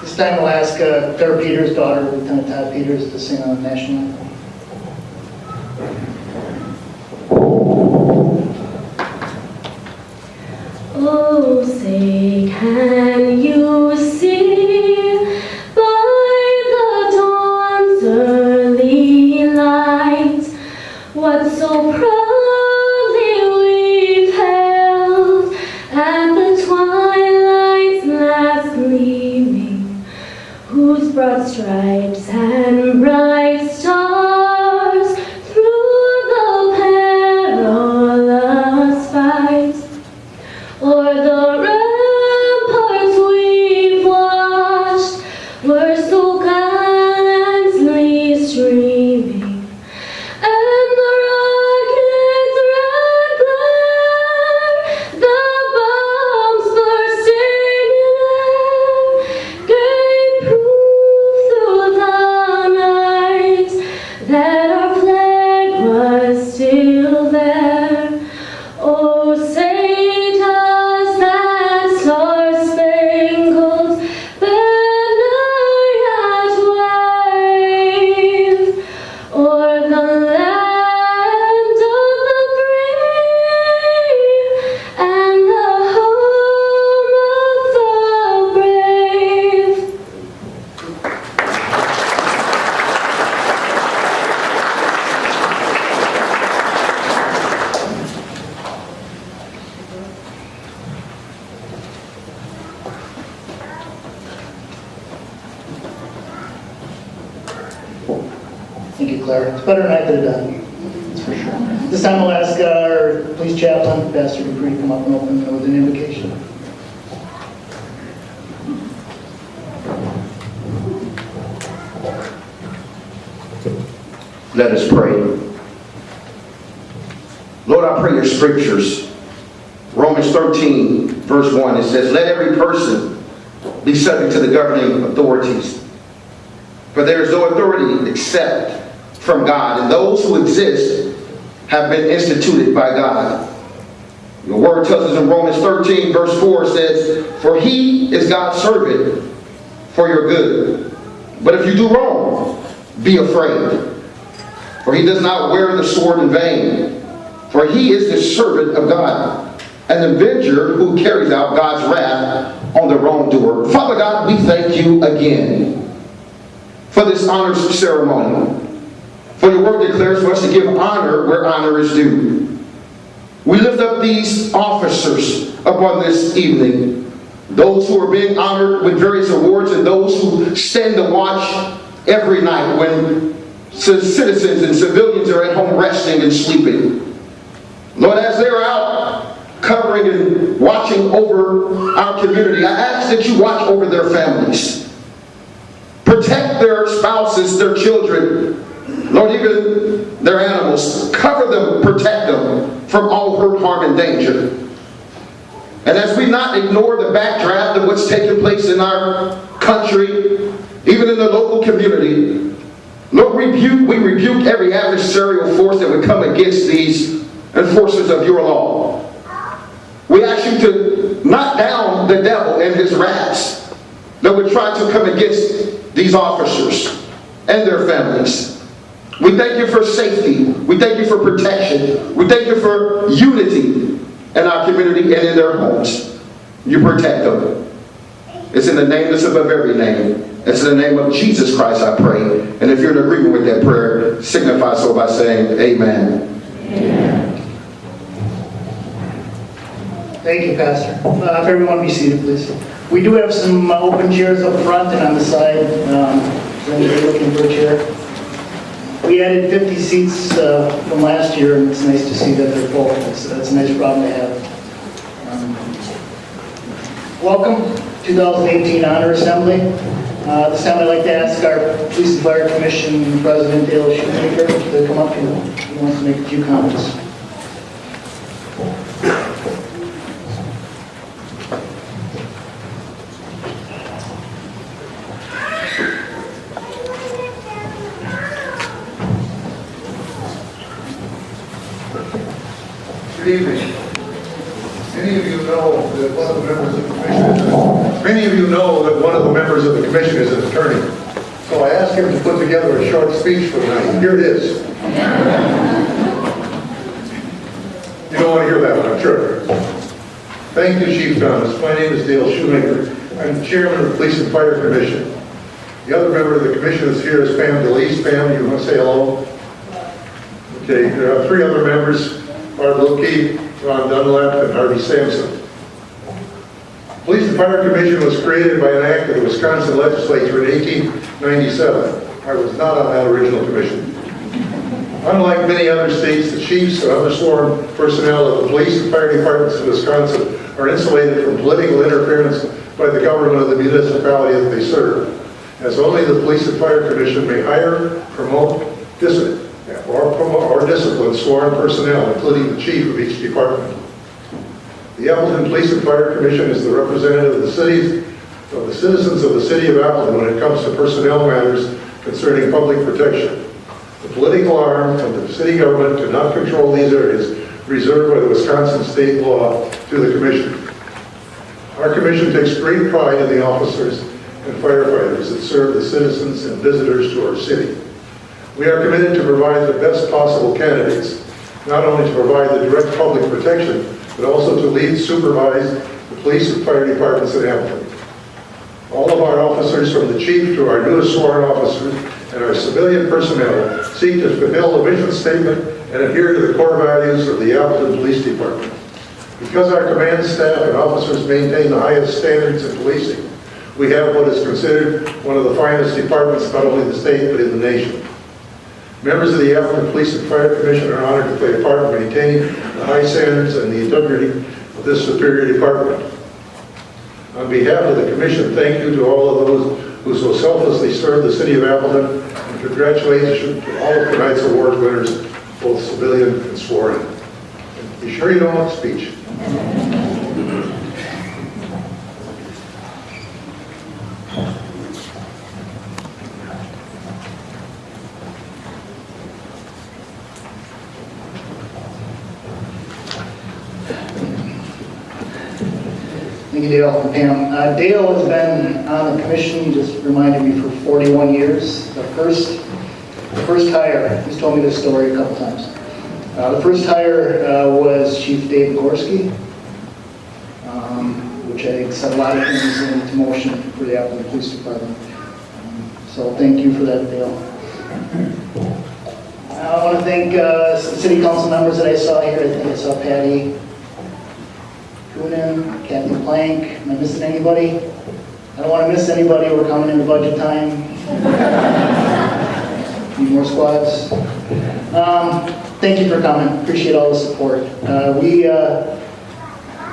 This time we'll ask Claire Peters' daughter, Lieutenant Todd Peters, to sing on the national anthem. Oh, say, can you see by the dawn's early light what so proudly we've held at the twilight's last gleaming, whose broad stripes and bright stars through the perilous fight o'er the ramparts we've watched were so gallantly streaming, and the rocket's red glare, the bombs bursting in air, gave proof through the night that our flag was still there. Oh, say does that star-spangled banner yet wave o'er the land of the brave and the home of the brave? Thank you, Claire. It's better than I could have done. That's for sure. This time we'll ask our police chaplain, Pastor Dupree, to come up and open with an invocation. Let us pray. Lord, I pray your scriptures. Romans 13, verse 1, it says, let every person be subject to the governing authorities. For there is no authority except from God, and those who exist have been instituted by God. Your word tells us in Romans 13, verse 4, says, for he is God's servant for your good. But if you do wrong, be afraid. For he does not wear the sword in vain. For he is the servant of God, an avenger who carries out God's wrath on the wrongdoer. Father God, we thank you again for this honor ceremony. For your word declares for us to give honor where honor is due. We lift up these officers upon this evening, those who are being honored with various awards and those who stand to watch every night when citizens and civilians are at home resting and sleeping. Lord, as they're out covering and watching over our community, I ask that you watch over their families. Protect their spouses, their children, Lord, even their animals. Cover them, protect them from all hurt, harm, and danger. And as we not ignore the backdraft of what's taking place in our country, even in the local community, Lord, we rebuke every adversarial force that would come against these enforcers of your law. We ask you to knock down the devil and his rats that would try to come against these officers and their families. We thank you for safety. We thank you for protection. We thank you for unity in our community and in their homes. You protect them. It's in the name that's above every name. It's in the name of Jesus Christ I pray. And if you're in agreement with that prayer, signify so by saying amen. Amen. Thank you, Pastor. If everyone be seated, please. We do have some open chairs up front and on the side. If anybody looking for a chair. We added 50 seats from last year, and it's nice to see that they're full. That's a nice problem to have. Welcome, 2018 Honor Assembly. This time I'd like to ask our Police and Fire Commission President, Dale Shoemaker, to come up here. He wants to make a few comments. Good evening. Many of you know that one of the members of the commission many of you know that one of the members of the commission is an attorney. So I asked him to put together a short speech for tonight. Here it is. You don't want to hear that one, I'm sure. Thank you, Chief Thomas. My name is Dale Shoemaker. I'm the chairman of the Police and Fire Commission. The other member of the commission is here is Pam DeLeese. Pam, you want to say hello? Okay, there are three other members, Barb Wilkie, Ron Dunlap, and Harvey Sampson. The Police and Fire Commission was created by an act of the Wisconsin legislature in 1897. I was not on that original commission. Unlike many other states, the chiefs and other sworn personnel of the police and fire departments of Wisconsin are insulated from political interference by the government of the municipality that they serve, as only the Police and Fire Commission may hire, promote, or discipline sworn personnel, including the chief of each department. The Appleton Police and Fire Commission is the representative of the citizens of the city of Appleton when it comes to personnel matters concerning public protection. The political arm of the city government cannot control these areas reserved by the Wisconsin state law to the commission. Our commission takes great pride in the officers and firefighters that serve the citizens and visitors to our city. We are committed to provide the best possible candidates, not only to provide the direct public protection, but also to lead, supervise the police and fire departments in Appleton. All of our officers, from the chief to our newest sworn officers and our civilian personnel, seek to fulfill the mission statement and adhere to the core values of the Appleton Police Department. Because our command staff and officers maintain the highest standards in policing, we have what is considered one of the finest departments, not only in the state, but in the nation. Members of the Appleton Police and Fire Commission are honored to play a part in maintaining the high standards and the integrity of this superior department. On behalf of the Commission, thank you to all of those who so selflessly serve the city of Appleton, and congratulations to all of tonight's award winners, both civilian and sworn. You sure you don't want speech? Thank you, Dale and Pam. Dale has been on the commission, just reminded me, for 41 years. The first hire, he's told me this story a couple times. The first hire was Chief Dave Gorski, which I think set a lot of things into motion for the Appleton Police Department. So thank you for that, Dale. I want to thank some city council members that I saw here. I think I saw Patty Coonan, Kathy Plank. Am I missing anybody? I don't want to miss anybody. We're coming into budget time. Need more squads. Thank you for coming. Appreciate all the support.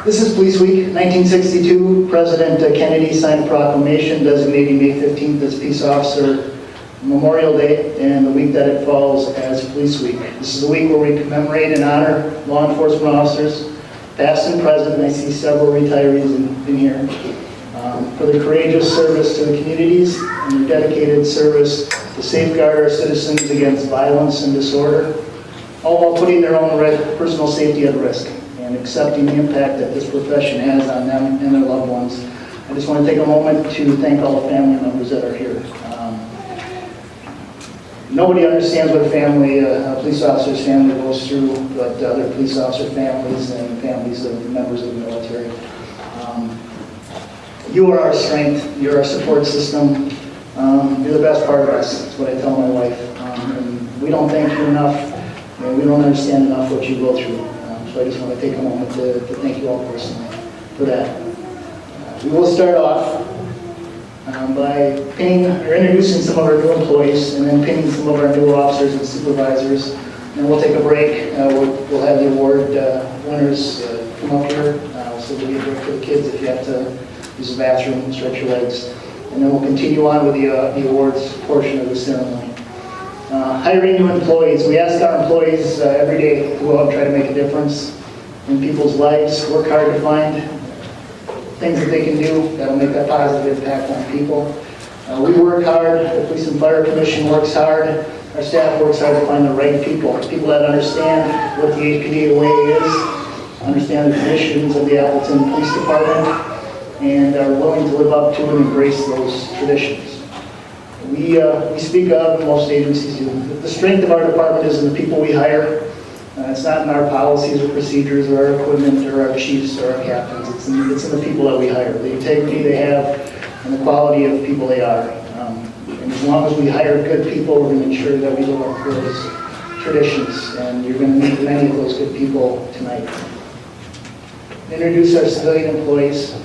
This is Police Week. 1962, President Kennedy signed a proclamation designating May 15th as Peace Officer Memorial Day, and the week that it falls as Police Week. This is the week where we commemorate and honor law enforcement officers, past and present, and I see several retirees in here, for their courageous service to the communities and their dedicated service to safeguard our citizens against violence and disorder, all while putting their own personal safety at risk and accepting the impact that this profession has on them and their loved ones. I just want to take a moment to thank all the family members that are here. Nobody understands what a police officer's family goes through, but other police officer families and families of members of the military. You are our strength. You're our support system. You're the best part of us. That's what I tell my wife. And we don't thank you enough, and we don't understand enough what you go through. So I just want to take a moment to thank you all personally for that. We will start off by introducing some of our new employees, and then pinning some of our new officers and supervisors. And then we'll take a break. We'll have the award winners come up here, so we'll get a break for the kids if you have to use the bathroom, stretch your legs. And then we'll continue on with the awards portion of the ceremony. Hiring new employees. We ask our employees every day to go out and try to make a difference in people's lives, work hard to find things that they can do that'll make that positive impact on people. We work hard, the Police and Fire Commission works hard, our staff works hard to find the right people that understand what the APDA way is, understand the traditions of the Appleton Police Department, and are willing to live up to and embrace those traditions. We speak of, and most agencies do, the strength of our department is in the people we hire. It's not in our policies or procedures or our equipment or our chiefs or our captains. It's in the people that we hire, the integrity they have and the quality of people they are. And as long as we hire good people, we're going to ensure that we live up to those traditions. And you're going to meet many of those good people tonight. Introduce our civilian employees.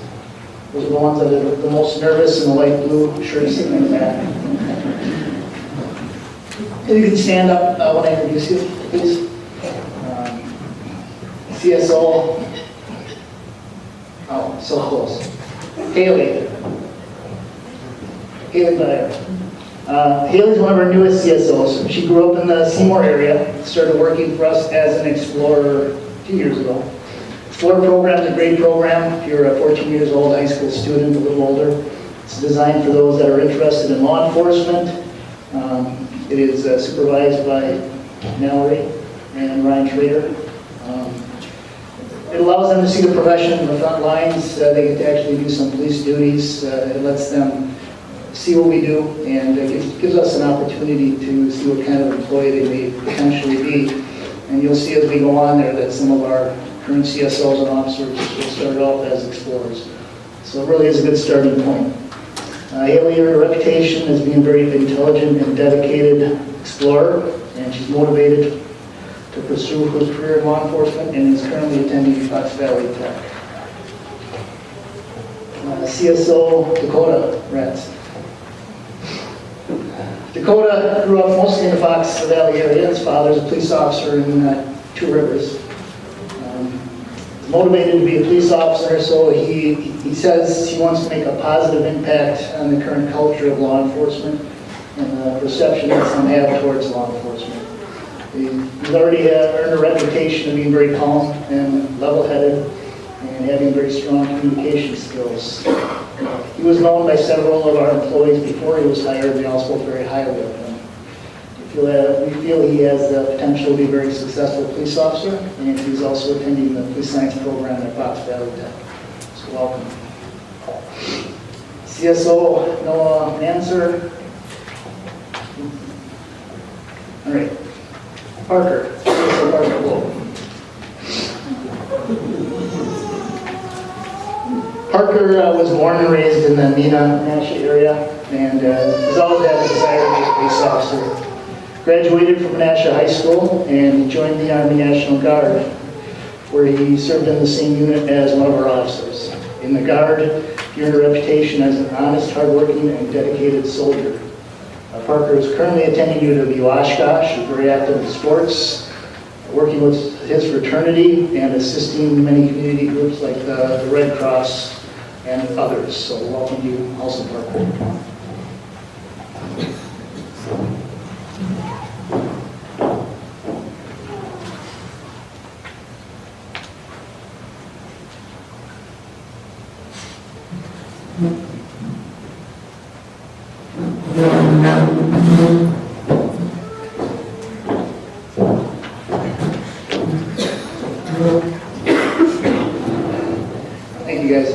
Those are the ones that are the most nervous in the light blue shirts sitting in the back. And you can stand up when I introduce you, please. CSO, oh, so close. Haley Gallagher. Haley's one of our newest CSOs. She grew up in the Seymour area, started working for us as an Explorer 2 years ago. Explorer program is a great program. If you're a 14 years old high school student, a little older, it's designed for those that are interested in law enforcement. It is supervised by Mallory and Ryan Schrader. It allows them to see the profession in the front lines. They get to actually do some police duties. It lets them see what we do, and it gives us an opportunity to see what kind of employee they may potentially be. And you'll see as we go on there that some of our current CSOs and officers will start off as explorers. So it really is a good starting point. Haley earned a reputation as being a very intelligent and dedicated explorer, and she's motivated to pursue her career in law enforcement and is currently attending Fox Valley Tech. CSO Dakota Ratz. Dakota grew up mostly in the Fox Valley area. His father's a police officer in Two Rivers. Motivated to be a police officer, so he says he wants to make a positive impact on the current culture of law enforcement and the perception that some have towards law enforcement. He's already earned a reputation of being very calm and level-headed and having very strong communication skills. He was known by several of our employees before he was hired. They all spoke very highly of him. We feel he has the potential to be a very successful police officer, and he's also attending the police science program at Fox Valley Tech. So welcome. CSO Noah Manser. All right. Parker. CSO Parker Wolf. Parker was born and raised in the Menasha area, and has always had a desire to be a police officer. Graduated from Menasha High School and joined the Army National Guard, where he served in the same unit as one of our officers. In the Guard, he earned a reputation as an honest, hardworking, and dedicated soldier. Parker is currently attending UW Oshkosh, is very active in sports, working with his fraternity and assisting many community groups like the Red Cross and others. So welcome you also, Parker. Thank you, guys.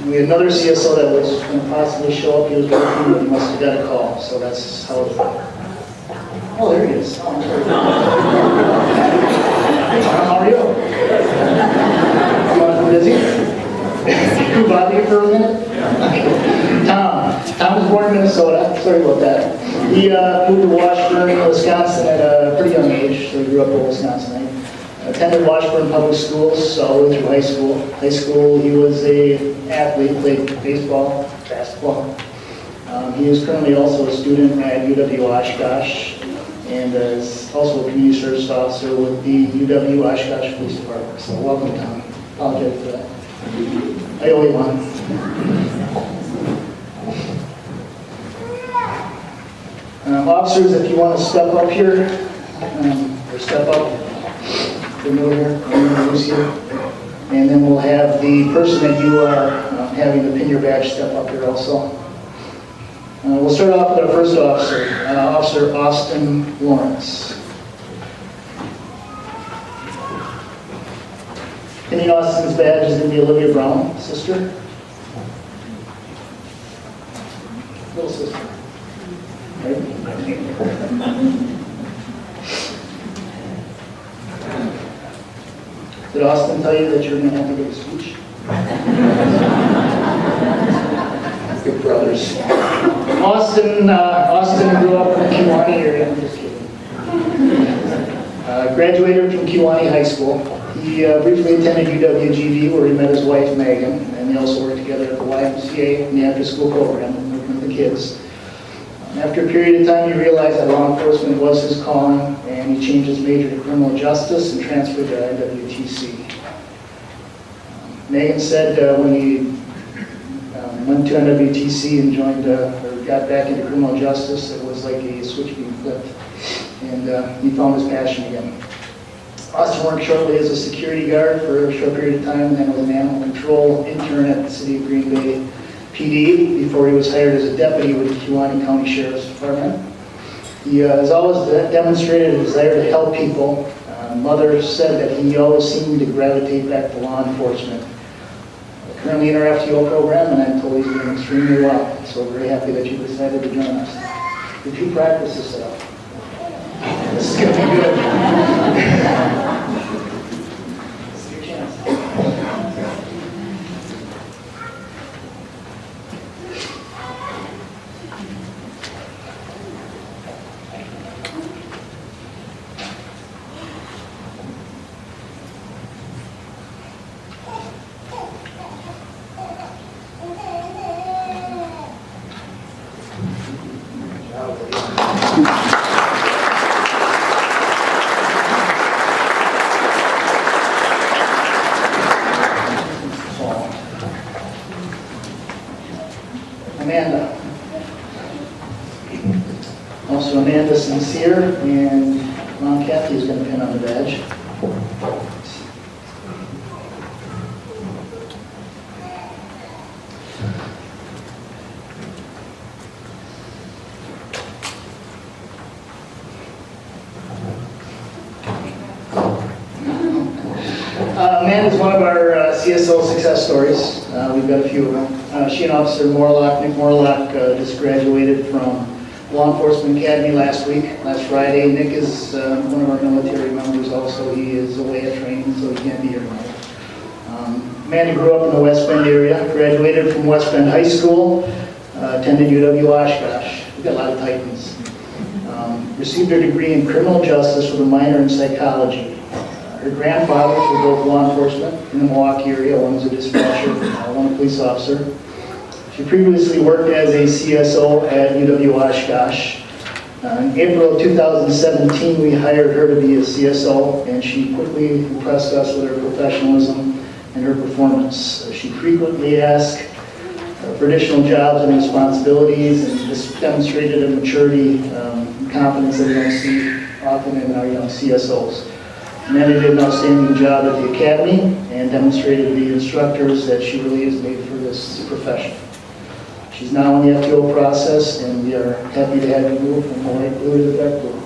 We had another CSO that was going to possibly show up. He was working, but he must have got a call, so that's how it went. Oh, there he is. Oh, I'm sorry. How are you? Busy? Can you bother you for a minute? Tom was born in Minnesota. Sorry about that. He moved to Washburn, Wisconsin at a pretty young age, so he grew up in Wisconsin. Attended Washburn Public Schools all the way through high school. High school, he was an athlete, played baseball, basketball. He is currently also a student at UW Oshkosh and is also a community service officer with the UW Oshkosh Police Department. So welcome, Tom. Apologize for that. I owe you one. Officers, if you want to step up here, or step up, come over here, I'll introduce you. And then we'll have the person that you are having to pin your badge step up here also. We'll start off with our first officer, Officer Austin Lawrence. Pinning Austin's badge is going to be Olivia Brown, sister. Little sister. Right? Did Austin tell you that you're going to have to give a speech? Good brothers. Austin grew up in the Kewanee area. I'm just kidding. Graduated from Kewanee High School. He briefly attended UWGV where he met his wife Megan, and they also worked together at the YMCA in the after-school program, working with the kids. After a period of time, he realized that law enforcement was his calling, and he changed his major to criminal justice and transferred to IWTC. Megan said when he went to IWTC and joined, or got back into criminal justice, it was like a switch being flipped, and he found his passion again. Austin worked shortly as a security guard for a short period of time, and then was an animal control intern at the City of Green Bay PD before he was hired as a deputy with the Kewanee County Sheriff's Department. He has always demonstrated a desire to help people. Mother said that he always seemed to gravitate back to law enforcement. Currently in our FTO program, and I'm told he's doing extremely well. So we're very happy that you decided to join us. Did you practice this out? This is going to be good. This is your chance. Amanda. Also Amanda Sincere, and Mom Kathy is going to pin on the badge. Amanda is one of our CSO success stories. We've got a few of them. She and Officer Nick Morlock, just graduated from Law Enforcement Academy last Friday. Nick is one of our military members also. He is away at training, so he can't be here tonight. Amanda grew up in the West Bend area, graduated from West Bend High School, attended UW Oshkosh. We've got a lot of Titans. Received her degree in criminal justice with a minor in psychology. Her grandfathers were both law enforcement in the Milwaukee area. One was a dispatcher, one a police officer. She previously worked as a CSO at UW Oshkosh. In April of 2017, we hired her to be a CSO, and she quickly impressed us with her professionalism and her performance. She frequently asked for additional jobs and responsibilities, and just demonstrated a maturity and confidence that we don't see often in our young CSOs. Amanda did an outstanding job at the academy and demonstrated to the instructors that she really is made for this profession. She's now in the FTO process, and we are happy to have you move from light blue to dark blue.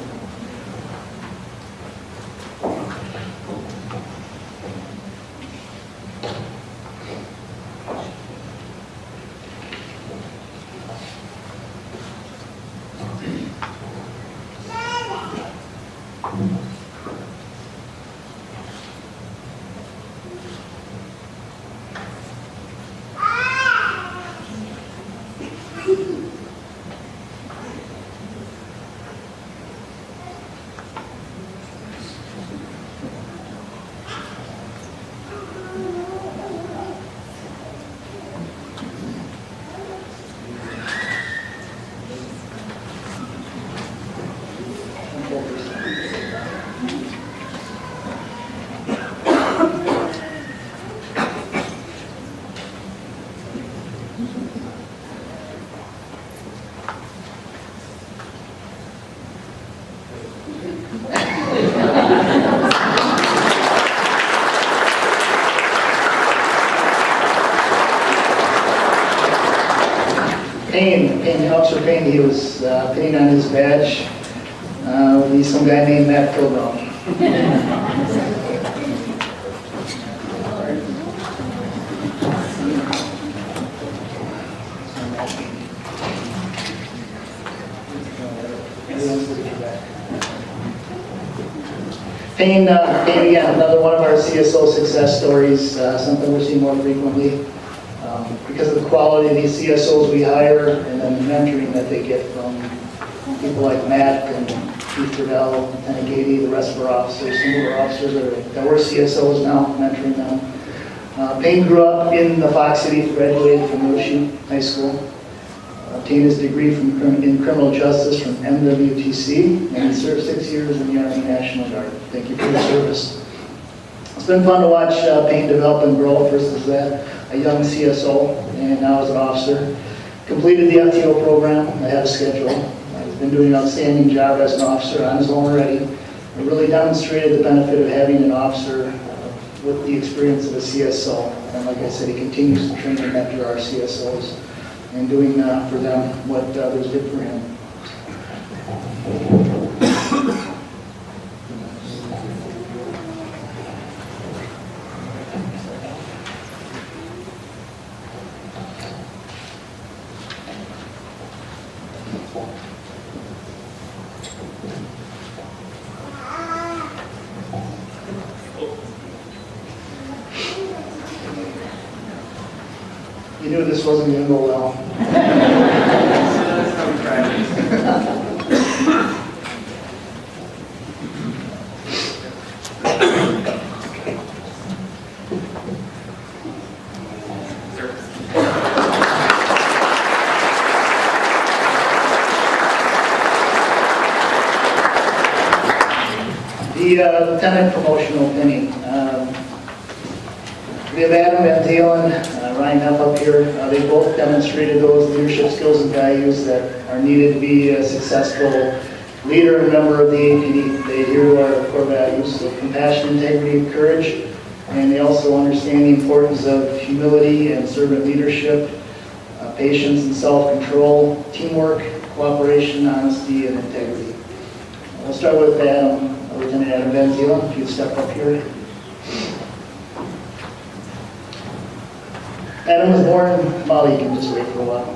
Officer Payne, he was pinning on his badge. He's some guy named Matt Kilbrown. Payne, again, another one of our CSO success stories, something we're seeing more frequently. Because of the quality of these CSOs we hire and then the mentoring that they get from people like Matt and Chief Riddell, Lieutenant Gady, the rest of our officers, some of our officers that were CSOs now, mentoring them. Payne grew up in the Fox City, graduated from Yoshi High School. Obtained his degree in criminal justice from MWTC, and he served 6 years in the Army National Guard. Thank you for your service. It's been fun to watch Payne develop and grow. First as a young CSO, and now as an officer. Completed the FTO program ahead of schedule. He's been doing an outstanding job as an officer on his own already. It really demonstrated the benefit of having an officer with the experience of a CSO. And like I said, he continues to train and mentor our CSOs and doing for them what others did for him. You knew this wasn't going to go well. The lieutenant promotional pinning. We have Adam Van Dalen, Ryan Neff up here. They both demonstrated those leadership skills and values that are needed to be a successful leader and member of the APD. They adhere to our core values of compassion, integrity, and courage, and they also understand the importance of humility and servant leadership, patience and self-control, teamwork, cooperation, honesty, and integrity. We'll start with Adam, Lieutenant Adam Van Dalen, if you'd step up here. Adam was born, Molly, you can just wait for a while.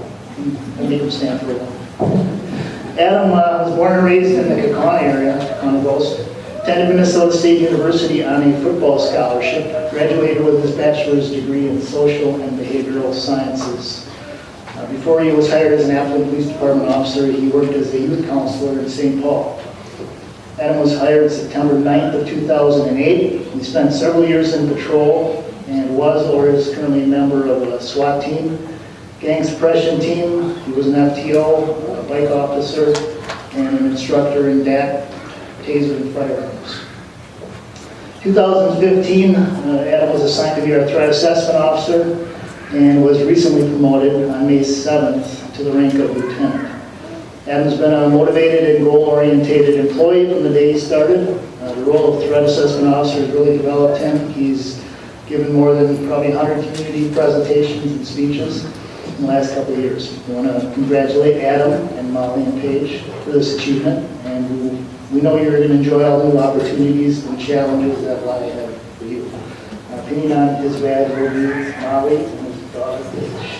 I'll make him stand for a while. Adam was born and raised in the Kakana area, Kakana Ghost. Attended Minnesota State University on a football scholarship. Graduated with his bachelor's degree in social and behavioral sciences. Before he was hired as an Appleton Police Department officer, he worked as a youth counselor in St. Paul. Adam was hired September 9th of 2008. He spent several years in patrol and was or is currently a member of a SWAT team, gang suppression team. He was an FTO, a bike officer, and an instructor in DAT, taser, and firearms. 2015, Adam was assigned to be our threat assessment officer and was recently promoted on May 7th to the rank of lieutenant. Adam's been a motivated and goal-oriented employee from the day he started. The role of threat assessment officer has really developed him. He's given more than probably 100 community presentations and speeches in the last couple of years. We want to congratulate Adam and Molly and Paige for this achievement, and we know you're going to enjoy all the new opportunities and challenges that lie ahead for you. Pinning on his badge will be Molly and his daughter Paige.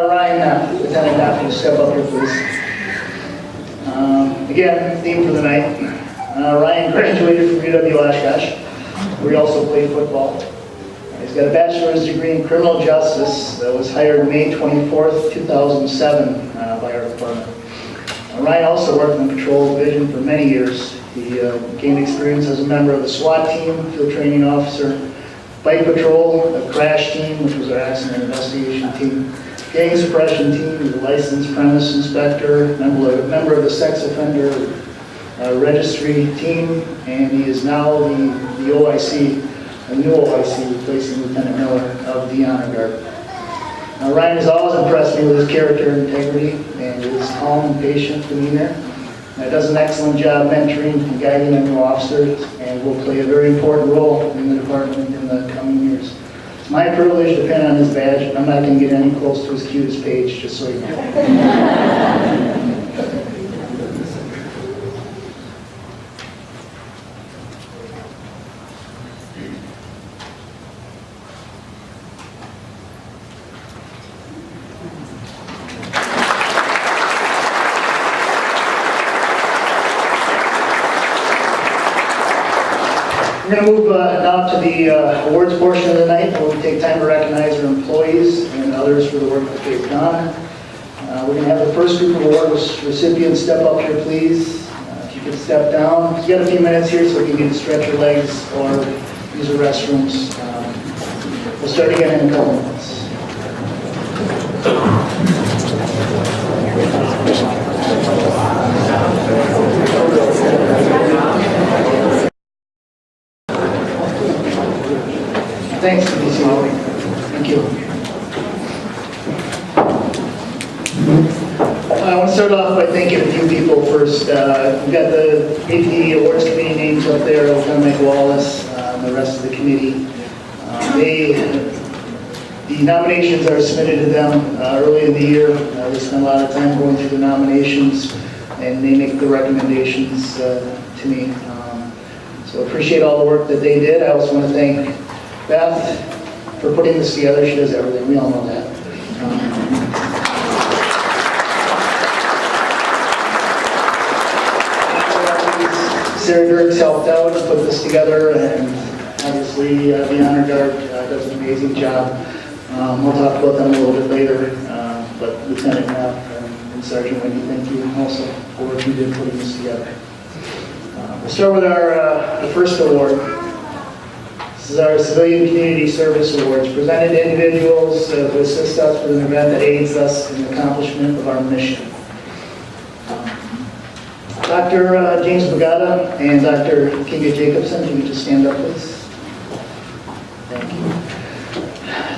Ryan, Lieutenant Knapp, will step up here, please. Again, theme for the night. Ryan graduated from UW Oshkosh, where he also played football. He's got a bachelor's degree in criminal justice that was hired May 24th, 2007 by our department. Ryan also worked in patrol division for many years. He gained experience as a member of the SWAT team, field training officer, bike patrol, a crash team, which was our accident investigation team, gang suppression team, he was a licensed premise inspector, member of the sex offender registry team, and he is now the OIC, a new OIC, replacing Lieutenant Miller of the Honor Guard. Ryan has always impressed me with his character and integrity and his calm and patient demeanor. He does an excellent job mentoring and guiding our new officers and will play a very important role in the department in the coming years. It's my privilege to pin on his badge. I'm not going to get any close to his cutest page, just so you know. We're going to move now to the awards portion of the night, where we take time to recognize our employees and others for the work that they've done. We're going to have the first group of award recipients step up here, please. If you could step down. You've got a few minutes here, so you can stretch your legs or use the restrooms. We'll start again in a couple minutes. Thanks, DC. Thank you. I want to start off by thanking a few people first. We've got the AP Awards Committee names up there, Lieutenant Mike Wallace, and the rest of the committee. The nominations are submitted to them early in the year. They spend a lot of time going through the nominations, and they make the recommendations to me. So appreciate all the work that they did. I also want to thank Beth for putting this together. She does everything. We all know that. Sarah Dirks helped out and put this together, and obviously the Honor Guard does an amazing job. We'll talk about them a little bit later, but Lieutenant Knapp and Sergeant Wendy, thank you also for what you did putting this together. We'll start with the first award. This is our Civilian Community Service Awards, presented to individuals who assist us with an event that aids us in the accomplishment of our mission. Dr. James Bagata and Dr. Kinga Jacobson, can you just stand up, please? Thank you.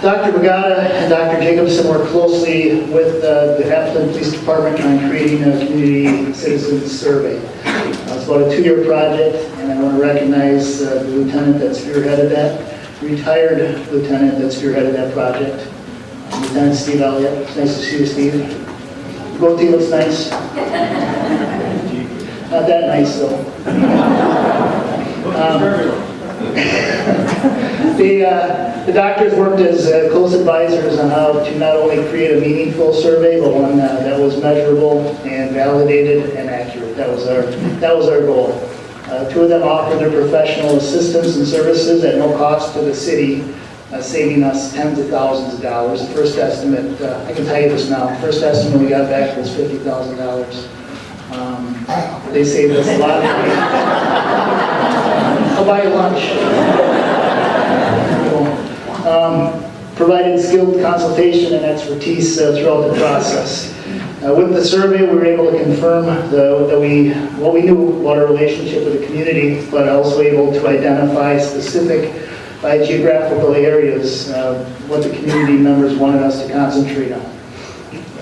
Dr. Bagata and Dr. Jacobson work closely with the Appleton Police Department on creating a community citizens survey. It's about a 2-year project, and I want to recognize the lieutenant that spearheaded that, retired lieutenant that spearheaded that project, Lieutenant Steve Elliott. It's nice to see you, Steve. The goatee looks nice. Not that nice, though. The doctors worked as close advisors on how to not only create a meaningful survey, but one that was measurable and validated and accurate. That was our goal. 2 of them offered their professional assistance and services at no cost to the city, saving us tens of thousands of dollars. The first estimate, I can tell you this now, the first estimate we got back was $50,000. They saved us a lot of money. I'll buy you lunch. Provided skilled consultation and expertise throughout the process. With the survey, we were able to confirm what we knew about our relationship with the community, but also able to identify specific geographical areas what the community members wanted us to concentrate on.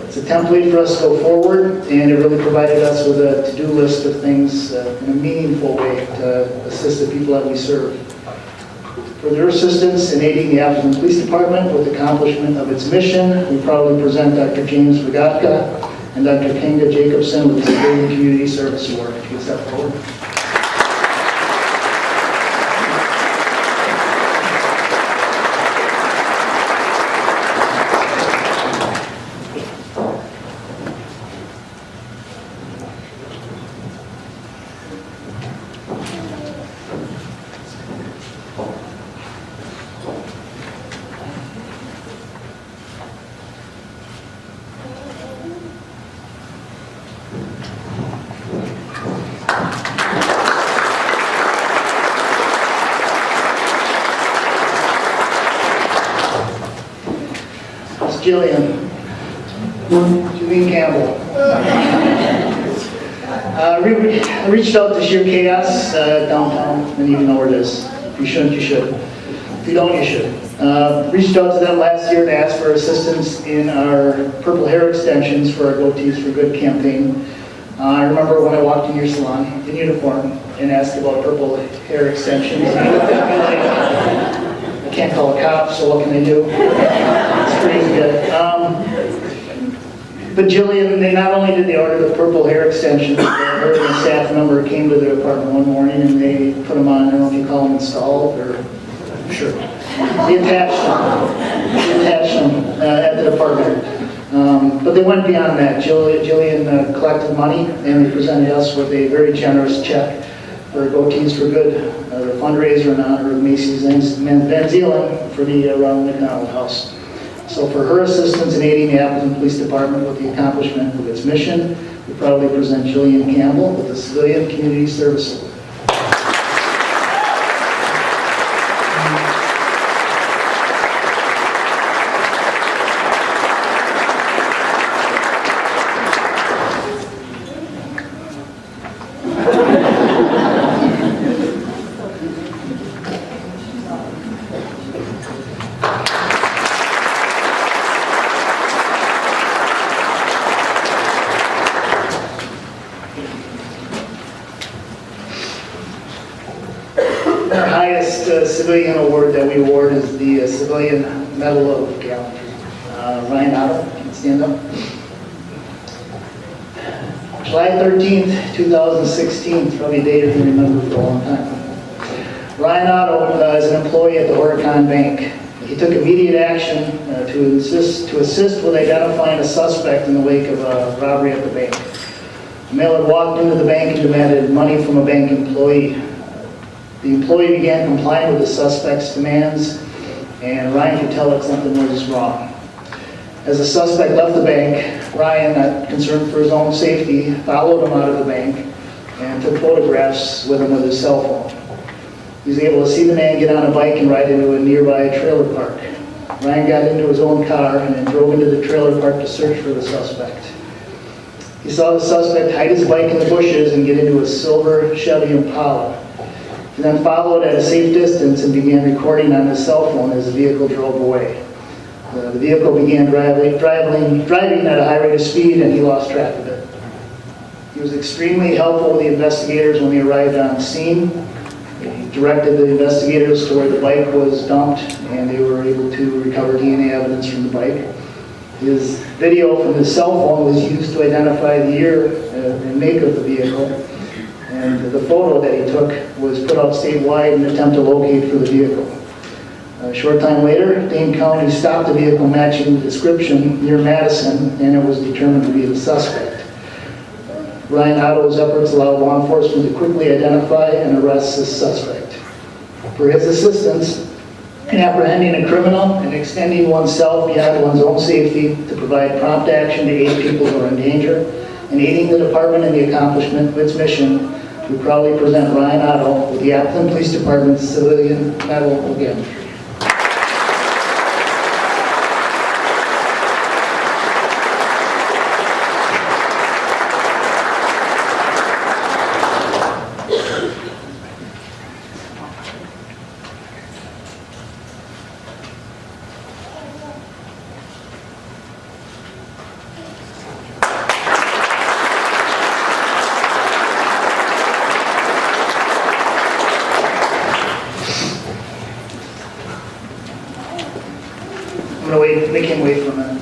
It's a template for us to go forward, and it really provided us with a to-do list of things in a meaningful way to assist the people that we serve. For their assistance in aiding the Appleton Police Department with the accomplishment of its mission, we proudly present Dr. James Regatka and Dr. Kinga Jacobson with the Civilian Community Service Award. If you can step forward. Jillian. Jillian Campbell. I reached out to Sheer Chaos downtown, and you know where it is. If you shouldn't, you should. If you don't, you should. Reached out to them last year to ask for assistance in our purple hair extensions for our Goatees for Good campaign. I remember when I walked in your salon in uniform and asked about purple hair extensions. And you looked at me like, I can't call a cop, so what can I do? It's crazy good. But Jillian, they not only did they order the purple hair extensions, but her and a staff member came to their apartment one morning and they put them on. I don't know if you call them installed or sure. They attached them at the apartment. But they went beyond that. Jillian collected money and they presented us with a very generous check for Goatees for Good, a fundraiser in honor of Macy's Van Zeelen for the Ronald McDonald House. So for her assistance in aiding the Appleton Police Department with the accomplishment of its mission, we proudly present Jillian Campbell with the Civilian Community Service Award. Our highest civilian award that we award is the Civilian Medal of Gallagher. Ryan Otto, can you stand up? July 13th, 2016, it's probably a day you can remember for a long time. Ryan Otto is an employee at the Horicon Bank. He took immediate action to assist with identifying a suspect in the wake of a robbery at the bank. A male had walked into the bank and demanded money from a bank employee. The employee began complying with the suspect's demands, and Ryan could tell that something was wrong. As the suspect left the bank, Ryan, not concerned for his own safety, followed him out of the bank and took photographs with him with his cell phone. He was able to see the man get on a bike and ride into a nearby trailer park. Ryan got into his own car and then drove into the trailer park to search for the suspect. He saw the suspect hide his bike in the bushes and get into a silver Chevy Impala. He then followed at a safe distance and began recording on his cell phone as the vehicle drove away. The vehicle began driving at a high rate of speed and he lost track of it. He was extremely helpful with the investigators when they arrived on scene. He directed the investigators to where the bike was dumped and they were able to recover DNA evidence from the bike. His video from his cell phone was used to identify the year and make of the vehicle. And the photo that he took was put out statewide in an attempt to locate for the vehicle. A short time later, Dane County stopped the vehicle matching the description near Madison, and it was determined to be the suspect. Ryan Otto's efforts allowed law enforcement to quickly identify and arrest this suspect. For his assistance in apprehending a criminal and extending oneself beyond one's own safety to provide prompt action to aid people who are in danger, and aiding the department in the accomplishment of its mission, we proudly present Ryan Otto with the Appleton Police Department's Civilian Medal of Gallantry. I'm going to make him wait for a minute.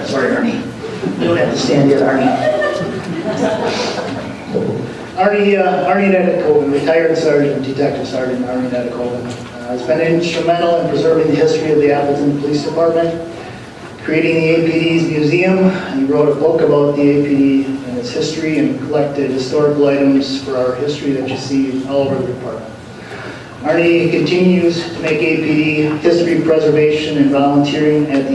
Sorry, Arnie. You don't have to stand yet, Arnie. Arnie Nettekoven, retired sergeant, detective sergeant Arnie Nettekoven, has been instrumental in preserving the history of the Appleton Police Department, creating the APD's museum. He wrote a book about the APD and its history and collected historical items for our history that you see all over the department. Arnie continues to make APD history preservation and volunteering at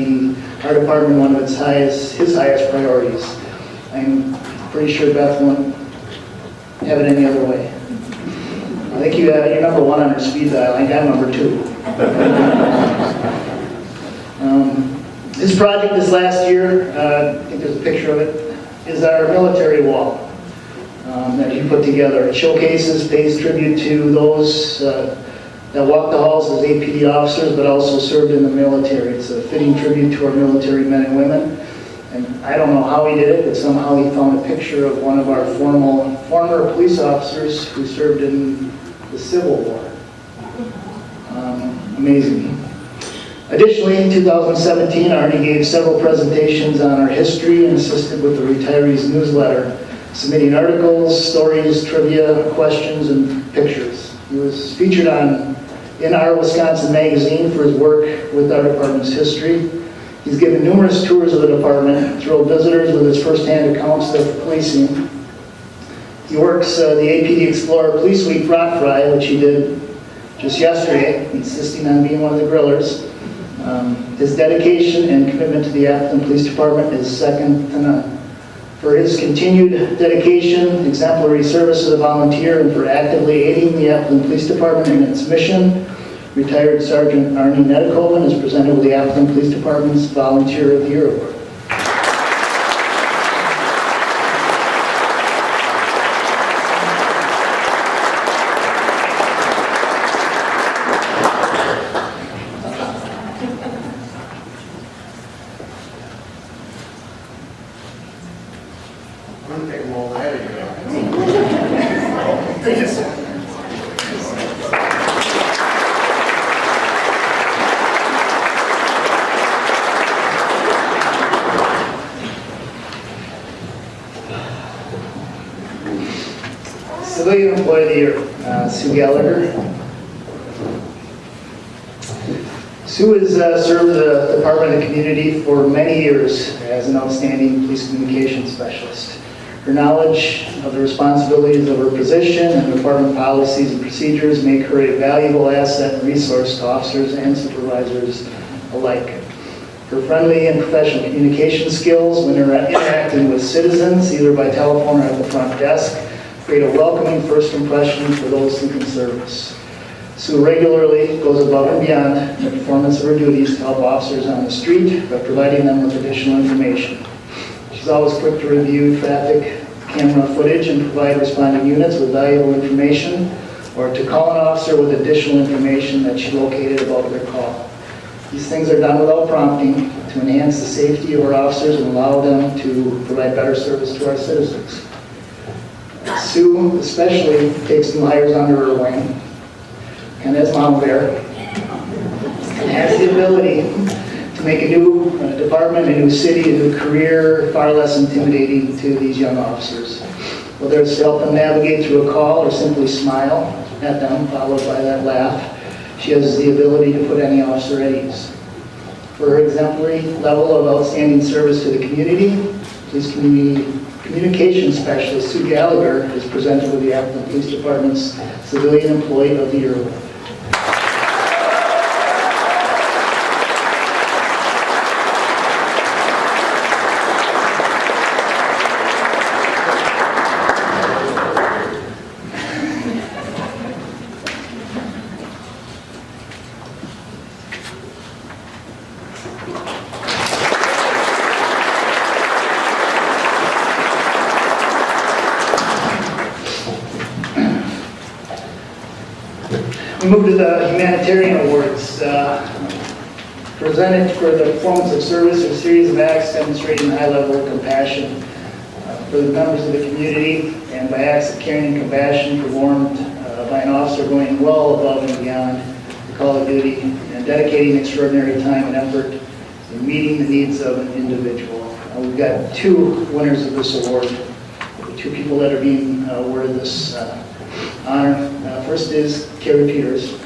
our department one of his highest priorities. I'm pretty sure Beth won't have it any other way. I think you're number one on your speed dial. I think I'm number 2. This project this last year, I think there's a picture of it, is our military wall that he put together. It showcases, pays tribute to those that walked the halls as APD officers, but also served in the military. It's a fitting tribute to our military men and women. And I don't know how he did it, but somehow he found a picture of one of our former police officers who served in the Civil War. Amazing. Additionally, in 2017, Arnie gave several presentations on our history and assisted with the retirees newsletter, submitting articles, stories, trivia, questions, and pictures. He was featured in Our Wisconsin magazine for his work with our department's history. He's given numerous tours of the department, thrilled visitors with his first-hand accounts of policing. He works the APD Explorer Police Week brat fry, which he did just yesterday, insisting on being one of the grillers. His dedication and commitment to the Appleton Police Department is second to none. For his continued dedication, exemplary service as a volunteer, and for actively aiding the Appleton Police Department in its mission, retired Sergeant Arnie Nettekoven is presented with the Appleton Police Department's Volunteer of the Year Award. Civilian Employee of the Year, Sue Gallagher. Sue has served the Department of the Community for many years as an outstanding police communications specialist. Her knowledge of the responsibilities of her position and department policies and procedures make her a valuable asset and resource to officers and supervisors alike. Her friendly and professional communication skills when interacting with citizens, either by telephone or at the front desk, create a welcoming first impression for those seeking service. Sue regularly goes above and beyond in the performance of her duties to help officers on the street by providing them with additional information. She's always quick to review traffic camera footage and provide responding units with valuable information, or to call an officer with additional information that she located about their call. These things are done without prompting to enhance the safety of our officers and allow them to provide better service to our citizens. Sue especially takes new hires under her wing, and as Mama Bear, and has the ability to make a new department, a new city, a new career far less intimidating to these young officers. Whether it's to help them navigate through a call or simply smile at them, followed by that laugh, she has the ability to put any officer at ease. For her exemplary level of outstanding service to the community, police communications specialist Sue Gallagher is presented with the Appleton Police Department's Civilian Employee of the Year Award. We move to the humanitarian awards, presented for the performance of service or series of acts demonstrating high level of compassion for the members of the community, and by acts of caring and compassion performed by an officer going well above and beyond the call of duty and dedicating extraordinary time and effort in meeting the needs of an individual. We've got 2 winners of this award, 2 people that are being awarded this honor. First is Carrie Peters.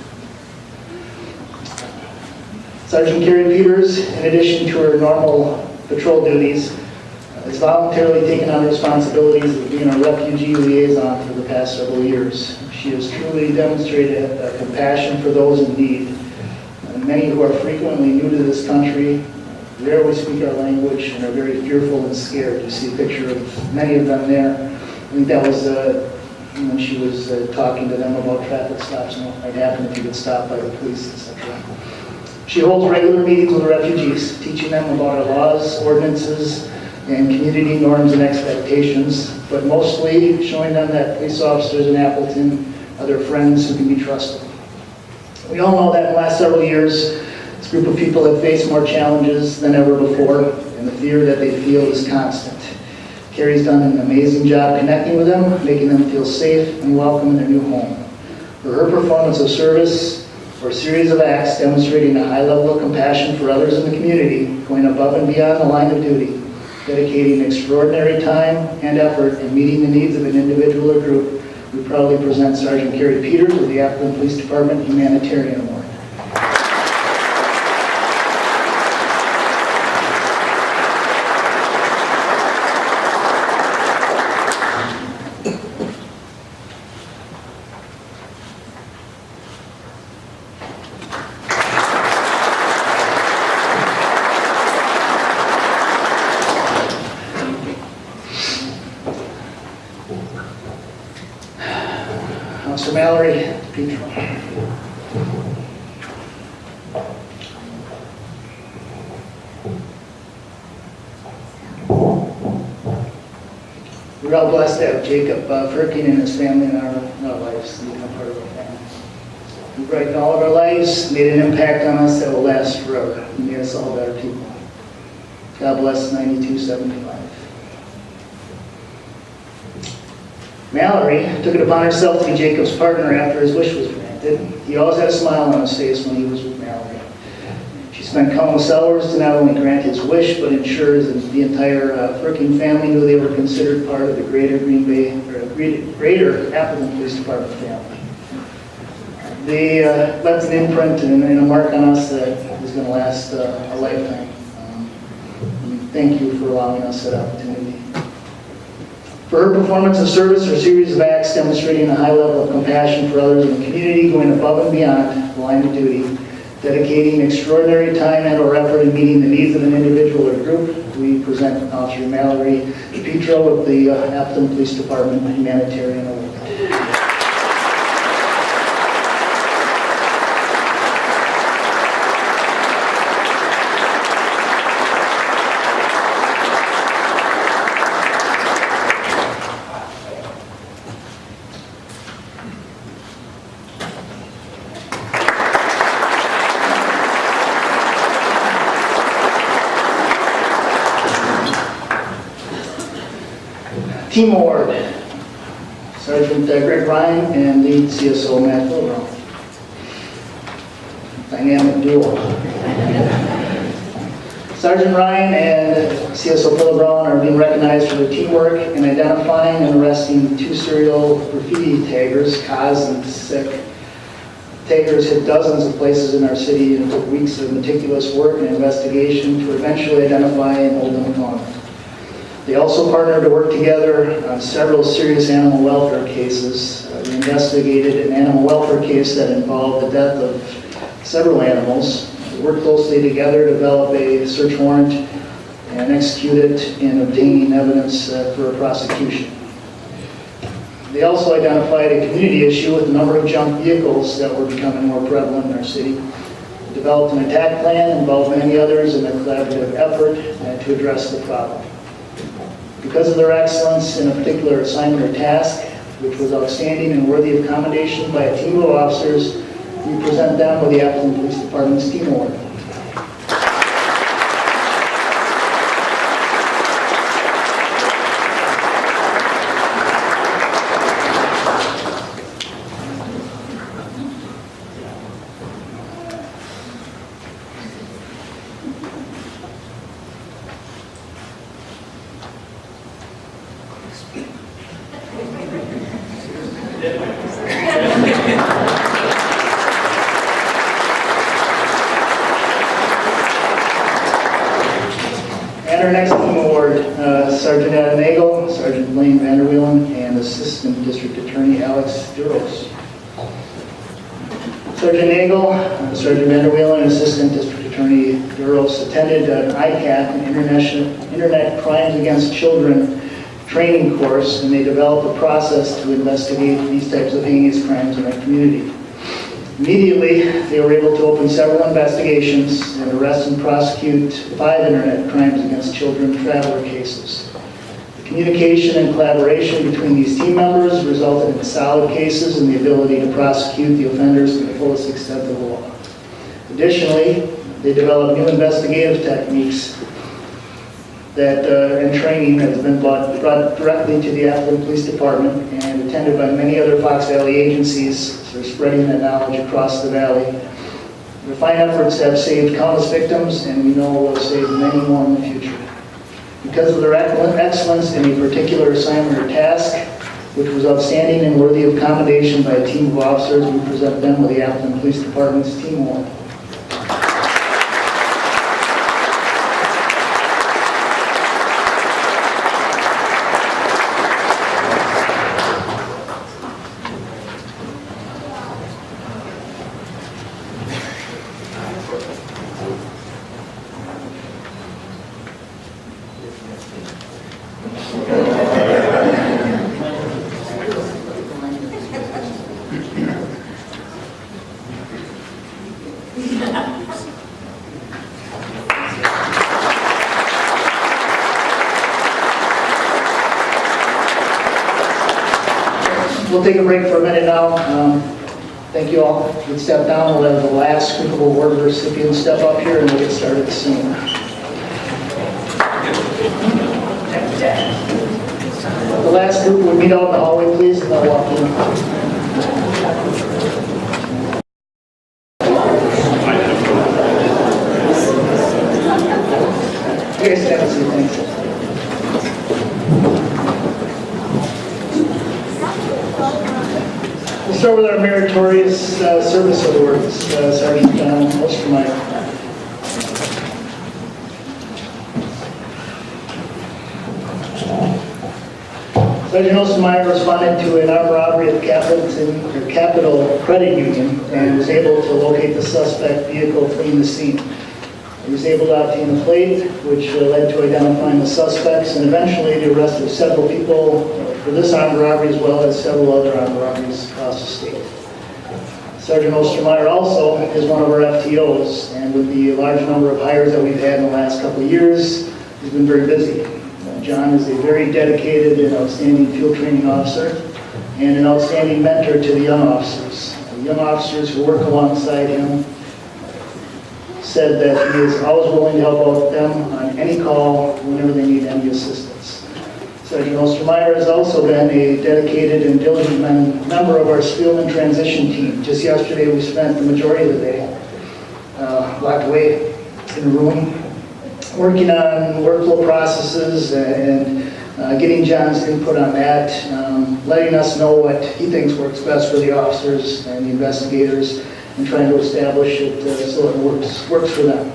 Sergeant Carrie Peters, in addition to her normal patrol duties, has voluntarily taken on the responsibilities of being a refugee liaison for the past several years. She has truly demonstrated a compassion for those in need. And many who are frequently new to this country, rarely speak our language, and are very fearful and scared. You see a picture of many of them there. I think that was and when she was talking to them about traffic stops and what might happen if you get stopped by the police, etc. She holds regular meetings with refugees, teaching them about our laws, ordinances, and community norms and expectations, but mostly showing them that police officers in Appleton are their friends who can be trusted. We all know that in the last several years, this group of people have faced more challenges than ever before, and the fear that they feel is constant. Carrie's done an amazing job connecting with them, making them feel safe and welcome in their new home. For her performance of service, or a series of acts demonstrating a high level of compassion for others in the community, going above and beyond the line of duty, dedicating extraordinary time and effort in meeting the needs of an individual or group, we proudly present Sergeant Carrie Peters with the Appleton Police Department Humanitarian Award. Officer Mallory Petro. We're all blessed to have Jacob Firkin and his family in our lives, and become part of our family. He brightened all of our lives, made an impact on us that will last forever. He made us all better people. God bless 9275. Mallory took it upon herself to be Jacob's partner after his wish was granted. He always had a smile on his face when he was with Mallory. She spent countless hours to not only grant his wish, but ensure that the entire Firkin family knew they were considered part of the greater Green Bay, or greater Appleton Police Department family. They left an imprint and a mark on us that is going to last a lifetime. Thank you for allowing us that opportunity. For her performance of service, her series of acts demonstrating a high level of compassion for others in the community, going above and beyond the line of duty, dedicating extraordinary time and or effort in meeting the needs of an individual or group, we present Officer Mallory Petro with the Appleton Police Department Humanitarian Award. Team Award, Sergeant Greg Ryan and Lead CSO Matt Wilbrown. Dynamic duo. Sergeant Ryan and CSO Wilbrown are being recognized for their teamwork in identifying and arresting two serial graffiti taggers, Kaz and Sick. Taggers hit dozens of places in our city and took weeks of meticulous work and investigation to eventually identify and hold them accountable. They also partnered to work together on several serious animal welfare cases. We investigated an animal welfare case that involved the death of several animals. We worked closely together to develop a search warrant and execute it in obtaining evidence for a prosecution. They also identified a community issue with a number of junk vehicles that were becoming more prevalent in our city. We developed an attack plan, involved many others in a collaborative effort to address the problem. Because of their excellence in a particular assignment or task, which was outstanding and worthy of commendation by a team of officers, we present them with the Appleton Police Department's Team Award. And our next team award, Sergeant Adam Nagel, Sergeant Blaine Vanderwheelen, and Assistant District Attorney Alex Duros. Sergeant Nagel, Sergeant Vanderwheelen, and Assistant District Attorney Duros attended an ICAT, an Internet Crimes Against Children training course, and they developed a process to investigate these types of heinous crimes in our community. Immediately, they were able to open several investigations and arrest and prosecute 5 internet crimes against children traveler cases. The communication and collaboration between these team members resulted in solid cases and the ability to prosecute the offenders to the fullest extent of the law. Additionally, they developed new investigative techniques and training that has been brought directly to the Appleton Police Department and attended by many other Fox Valley agencies. So they're spreading that knowledge across the valley. Their fine efforts have saved countless victims, and we know will save many more in the future. Because of their excellence in a particular assignment or task, which was outstanding and worthy of commendation by a team of officers, we present them with the Appleton Police Department's Team Award. We'll take a break for a minute now. Thank you all. Let's step down. We'll have the last group of award recipients step up here and we'll get started soon. The last group will meet out in the hallway, please, and I'll walk in. You guys have a seat, thanks. We'll start with our meritorious service awards. Sergeant John Ostermeyer. Sergeant Ostermeyer responded to an armed robbery at the Capital Credit Union and was able to locate the suspect vehicle fleeing the scene. He was able to obtain a plate, which led to identifying the suspects and eventually the arrest of several people for this armed robbery as well as several other armed robberies across the state. Sergeant Ostermeyer also is one of our FTOs, and with the large number of hires that we've had in the last couple of years, he's been very busy. John is a very dedicated and outstanding field training officer and an outstanding mentor to the young officers. The young officers who work alongside him said that he is always willing to help out them on any call whenever they need any assistance. Sergeant Ostermeyer has also been a dedicated and diligent member of our Spielman transition team. Just yesterday we spent the majority of the day locked away in a room working on workflow processes and getting John's input on that, letting us know what he thinks works best for the officers and the investigators, and trying to establish it so it works for them.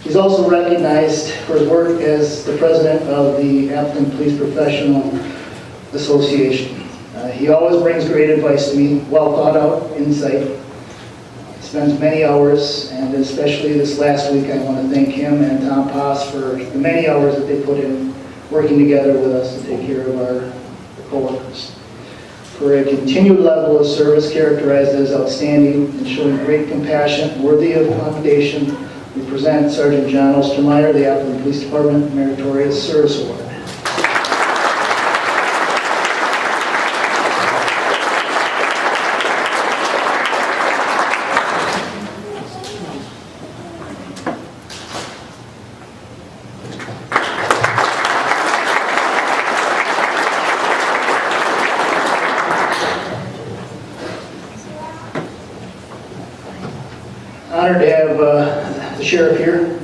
He's also recognized for his work as the president of the Appleton Police Professional Association. He always brings great advice to me, well thought out insight. Spends many hours, and especially this last week, I want to thank him and Tom Poss for the many hours that they put in working together with us to take care of our coworkers. For a continued level of service characterized as outstanding and showing great compassion, worthy of commendation, we present Sergeant John Ostermeyer, the Appleton Police Department Meritorious Service Award. Honored to have the sheriff here,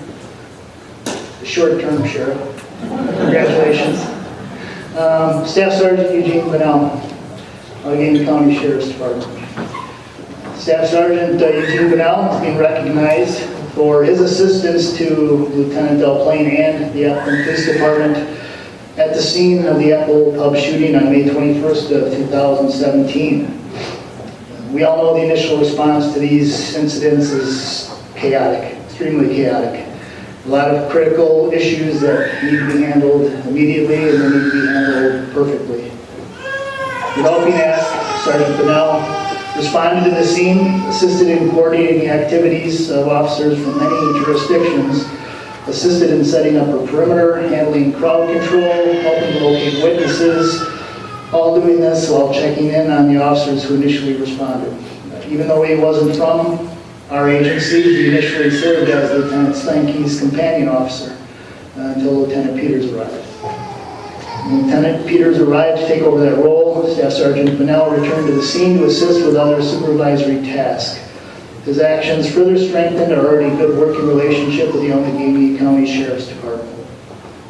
the short-term sheriff. Congratulations. Staff Sergeant Eugene Bunnell, Allegheny County Sheriff's Department. Staff Sergeant Eugene Bunnell is being recognized for his assistance to Lieutenant Delplain and the Appleton Police Department at the scene of the Apple Pub shooting on May 21st of 2017. We all know the initial response to these incidents is chaotic, extremely chaotic. A lot of critical issues that need to be handled immediately and they need to be handled perfectly. Without being asked, Sergeant Bunnell responded to the scene, assisted in coordinating the activities of officers from many jurisdictions, assisted in setting up a perimeter, handling crowd control, helping to locate witnesses, all doing this while checking in on the officers who initially responded. Even though he wasn't from our agency, he initially served as Lieutenant Steinke's companion officer until Lieutenant Peters arrived. When Lieutenant Peters arrived to take over that role, Staff Sergeant Bunnell returned to the scene to assist with other supervisory tasks. His actions further strengthened our already good working relationship with the Allegheny County Sheriff's Department.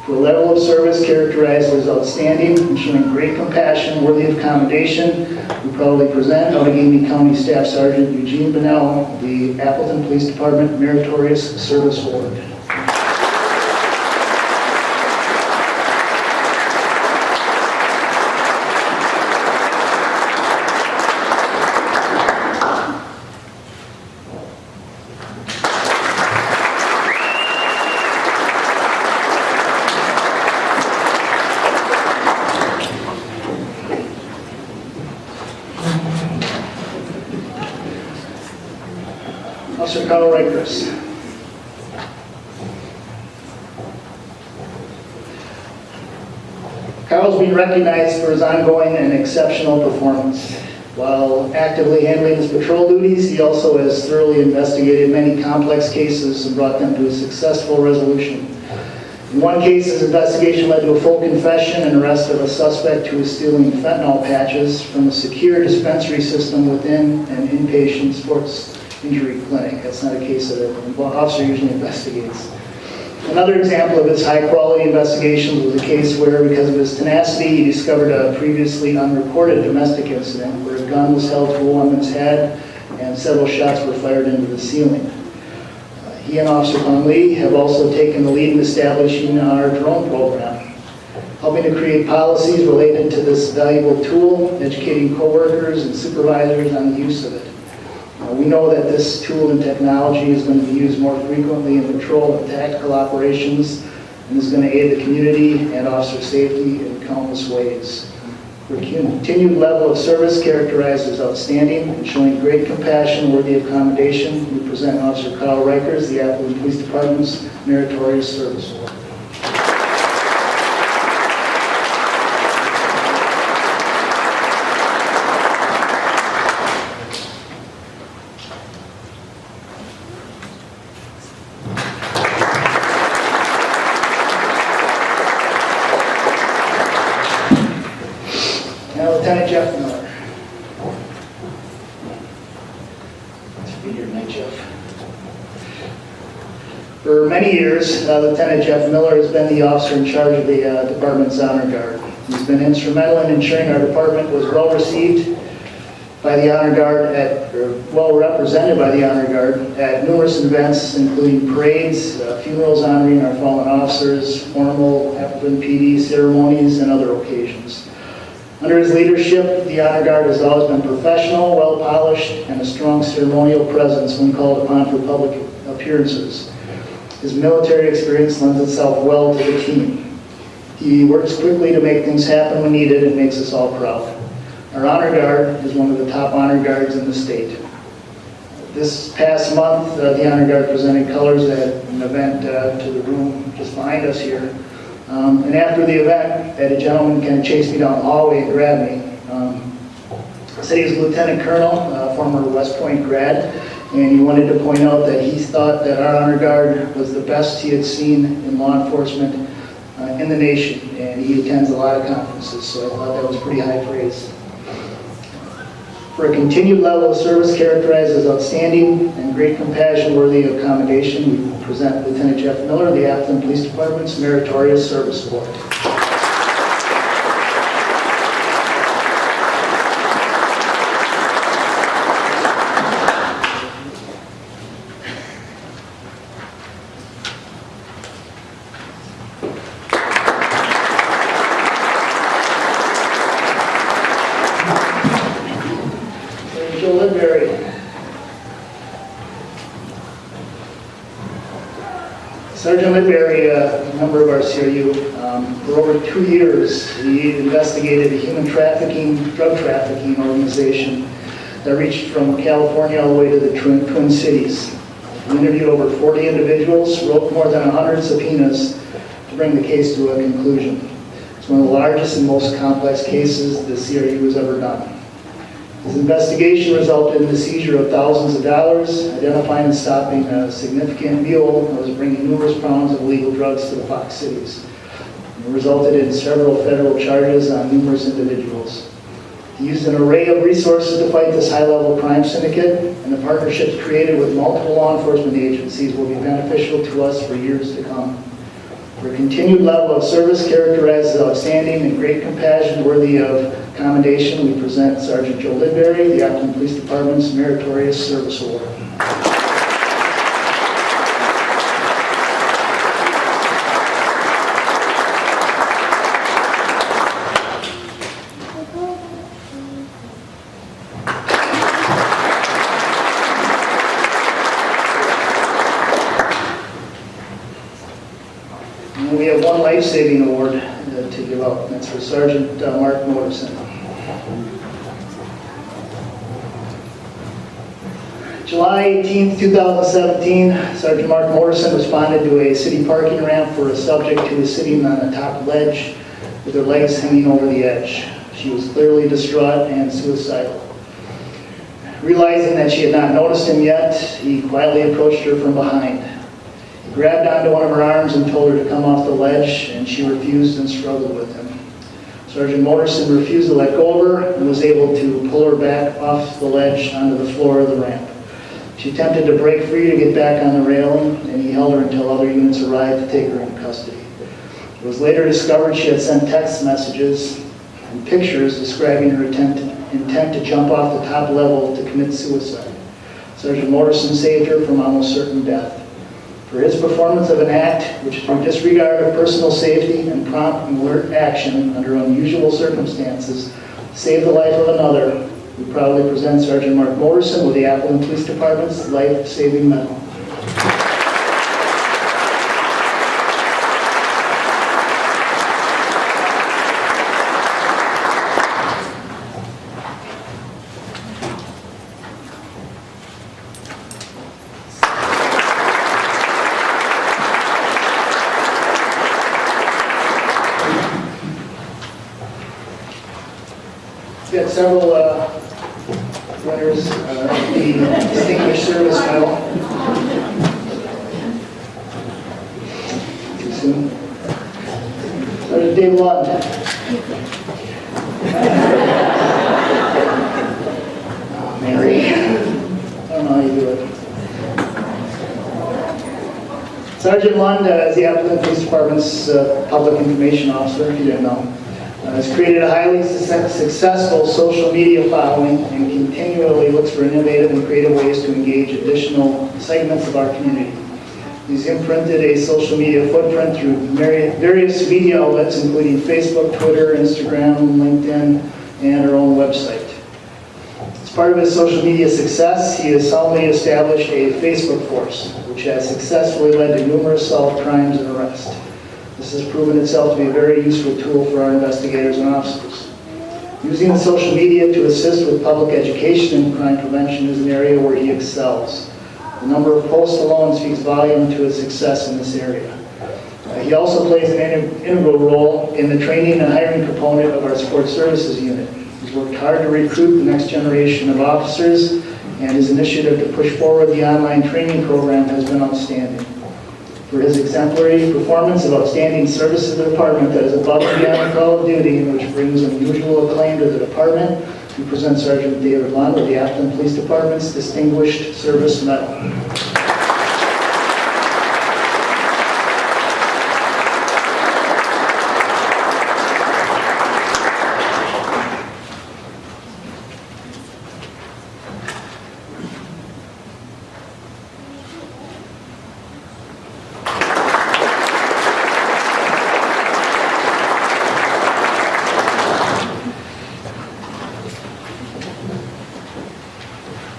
For a level of service characterized as outstanding and showing great compassion worthy of commendation, we proudly present Allegheny County Staff Sergeant Eugene Bunnell the Appleton Police Department Meritorious Service Award. Officer Carl Reichers. Carl's being recognized for his ongoing and exceptional performance. While actively handling his patrol duties, he also has thoroughly investigated many complex cases and brought them to a successful resolution. In one case, his investigation led to a full confession and arrest of a suspect who was stealing fentanyl patches from a secure dispensary system within an inpatient sports injury clinic. That's not a case that an officer usually investigates. Another example of his high-quality investigations was a case where, because of his tenacity, he discovered a previously unreported domestic incident where a gun was held to a woman's head and several shots were fired into the ceiling. He and Officer Conley have also taken the lead in establishing our drone program, helping to create policies related to this valuable tool, educating coworkers and supervisors on the use of it. We know that this tool and technology is going to be used more frequently in patrol and tactical operations and is going to aid the community and officer safety in countless ways. For a continued level of service characterized as outstanding and showing great compassion worthy of commendation, we present Officer Carl Reichers the Appleton Police Department's Meritorious Service Award. Now, Lieutenant Jeff Miller. Let's be here tonight, Jeff. For many years, Lieutenant Jeff Miller has been the officer in charge of the department's honor guard. He's been instrumental in ensuring our department was well received by the honor guard well represented by the honor guard at numerous events, including parades, funerals honoring our fallen officers, formal Appleton PD ceremonies, and other occasions. Under his leadership, the honor guard has always been professional, well-polished, and a strong ceremonial presence when called upon for public appearances. His military experience lends itself well to the team. He works quickly to make things happen when needed and makes us all proud. Our honor guard is one of the top honor guards in the state. This past month, the honor guard presented colors at an event to the room just behind us here. And after the event, a gentleman kind of chased me down the hallway and grabbed me. Said he was Lieutenant Colonel, former West Point grad, and he wanted to point out that he thought that our honor guard was the best he had seen in law enforcement in the nation, and he attends a lot of conferences, so I thought that was pretty high praise. For a continued level of service characterized as outstanding and great compassion worthy of commendation, we present Lieutenant Jeff Miller, the Appleton Police Department's Meritorious Service Award. Sergeant Lidbury, a member of our CRU, for over 2 years, he investigated a human trafficking, drug trafficking organization that reached from California all the way to the Twin Cities. He interviewed over 40 individuals, wrote more than 100 subpoenas to bring the case to a conclusion. It's one of the largest and most complex cases the CRU has ever done. His investigation resulted in the seizure of thousands of dollars, identifying and stopping a significant mule that was bringing numerous pounds of illegal drugs to the Fox cities. It resulted in several federal charges on numerous individuals. He used an array of resources to fight this high-level crime syndicate, and the partnerships created with multiple law enforcement agencies will be beneficial to us for years to come. For a continued level of service characterized as outstanding and great compassion worthy of commendation, we present Sergeant Joe Lidbury, the Appleton Police Department's Meritorious Service Award. And we have one life-saving award to give out. That's for Sergeant Mark Morrison. July 18, 2017, Sergeant Mark Morrison responded to a city parking ramp for a subject who was sitting on a top ledge with her legs hanging over the edge. She was clearly distraught and suicidal. Realizing that she had not noticed him yet, he quietly approached her from behind. He grabbed onto one of her arms and told her to come off the ledge, and she refused and struggled with him. Sergeant Morrison refused to let go of her and was able to pull her back off the ledge onto the floor of the ramp. She attempted to break free to get back on the railing, and he held her until other units arrived to take her into custody. It was later discovered she had sent text messages and pictures describing her intent to jump off the top level to commit suicide. Sergeant Morrison saved her from almost certain death. For his performance of an act which, through disregard of personal safety and prompt and alert action under unusual circumstances, saved the life of another, we proudly present Sergeant Mark Morrison with the Appleton Police Department's Life-Saving Medal. We've got several winners of the Distinguished Service Medal. Too soon. Sergeant Dave Lund. Oh, Mary. I don't know how you do it. Sergeant Lund is the Appleton Police Department's Public Information Officer, if you didn't know. Has created a highly successful social media following and continually looks for innovative and creative ways to engage additional segments of our community. He's imprinted a social media footprint through various media outlets, including Facebook, Twitter, Instagram, LinkedIn, and our own website. As part of his social media success, he has solemnly established a Facebook force, which has successfully led to numerous solved crimes and arrests. This has proven itself to be a very useful tool for our investigators and officers. Using the social media to assist with public education and crime prevention is an area where he excels. The number of posts alone speaks volume to his success in this area. He also plays an integral role in the training and hiring component of our support services unit. He's worked hard to recruit the next generation of officers, and his initiative to push forward the online training program has been outstanding. For his exemplary performance of outstanding service to the department that is above and beyond the call of duty and which brings unusual acclaim to the department, we present Sergeant David Lund with the Appleton Police Department's Distinguished Service Medal.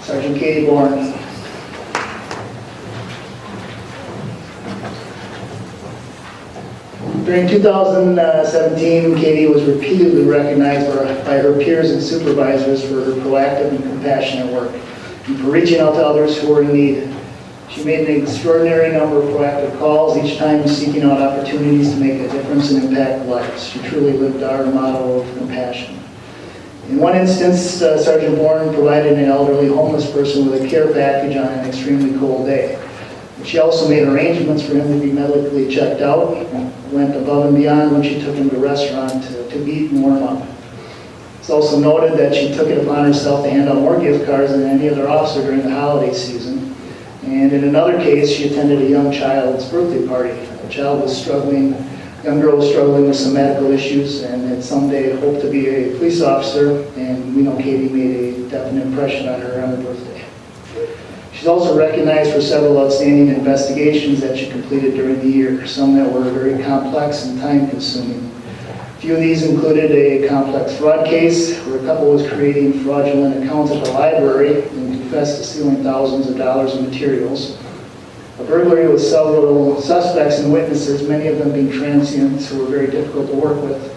Sergeant Katie Bourne. During 2017, Katie was repeatedly recognized by her peers and supervisors for her proactive and compassionate work and for reaching out to others who were in need. She made an extraordinary number of proactive calls, each time seeking out opportunities to make a difference and impact lives. She truly lived our motto of compassion. In one instance, Sergeant Bourne provided an elderly homeless person with a care package on an extremely cold day. She also made arrangements for him to be medically checked out and went above and beyond when she took him to a restaurant to eat and warm up. It's also noted that she took it upon herself to hand out more gift cards than any other officer during the holiday season. And in another case, she attended a young child's birthday party. The child was struggling, young girl was struggling with some medical issues and had someday hoped to be a police officer, and we know Katie made a definite impression on her on her birthday. She's also recognized for several outstanding investigations that she completed during the year, some that were very complex and time-consuming. A few of these included a complex fraud case where a couple was creating fraudulent accounts at the library and confessed to stealing thousands of dollars in materials. A burglary with several suspects and witnesses, many of them being transients who were very difficult to work with.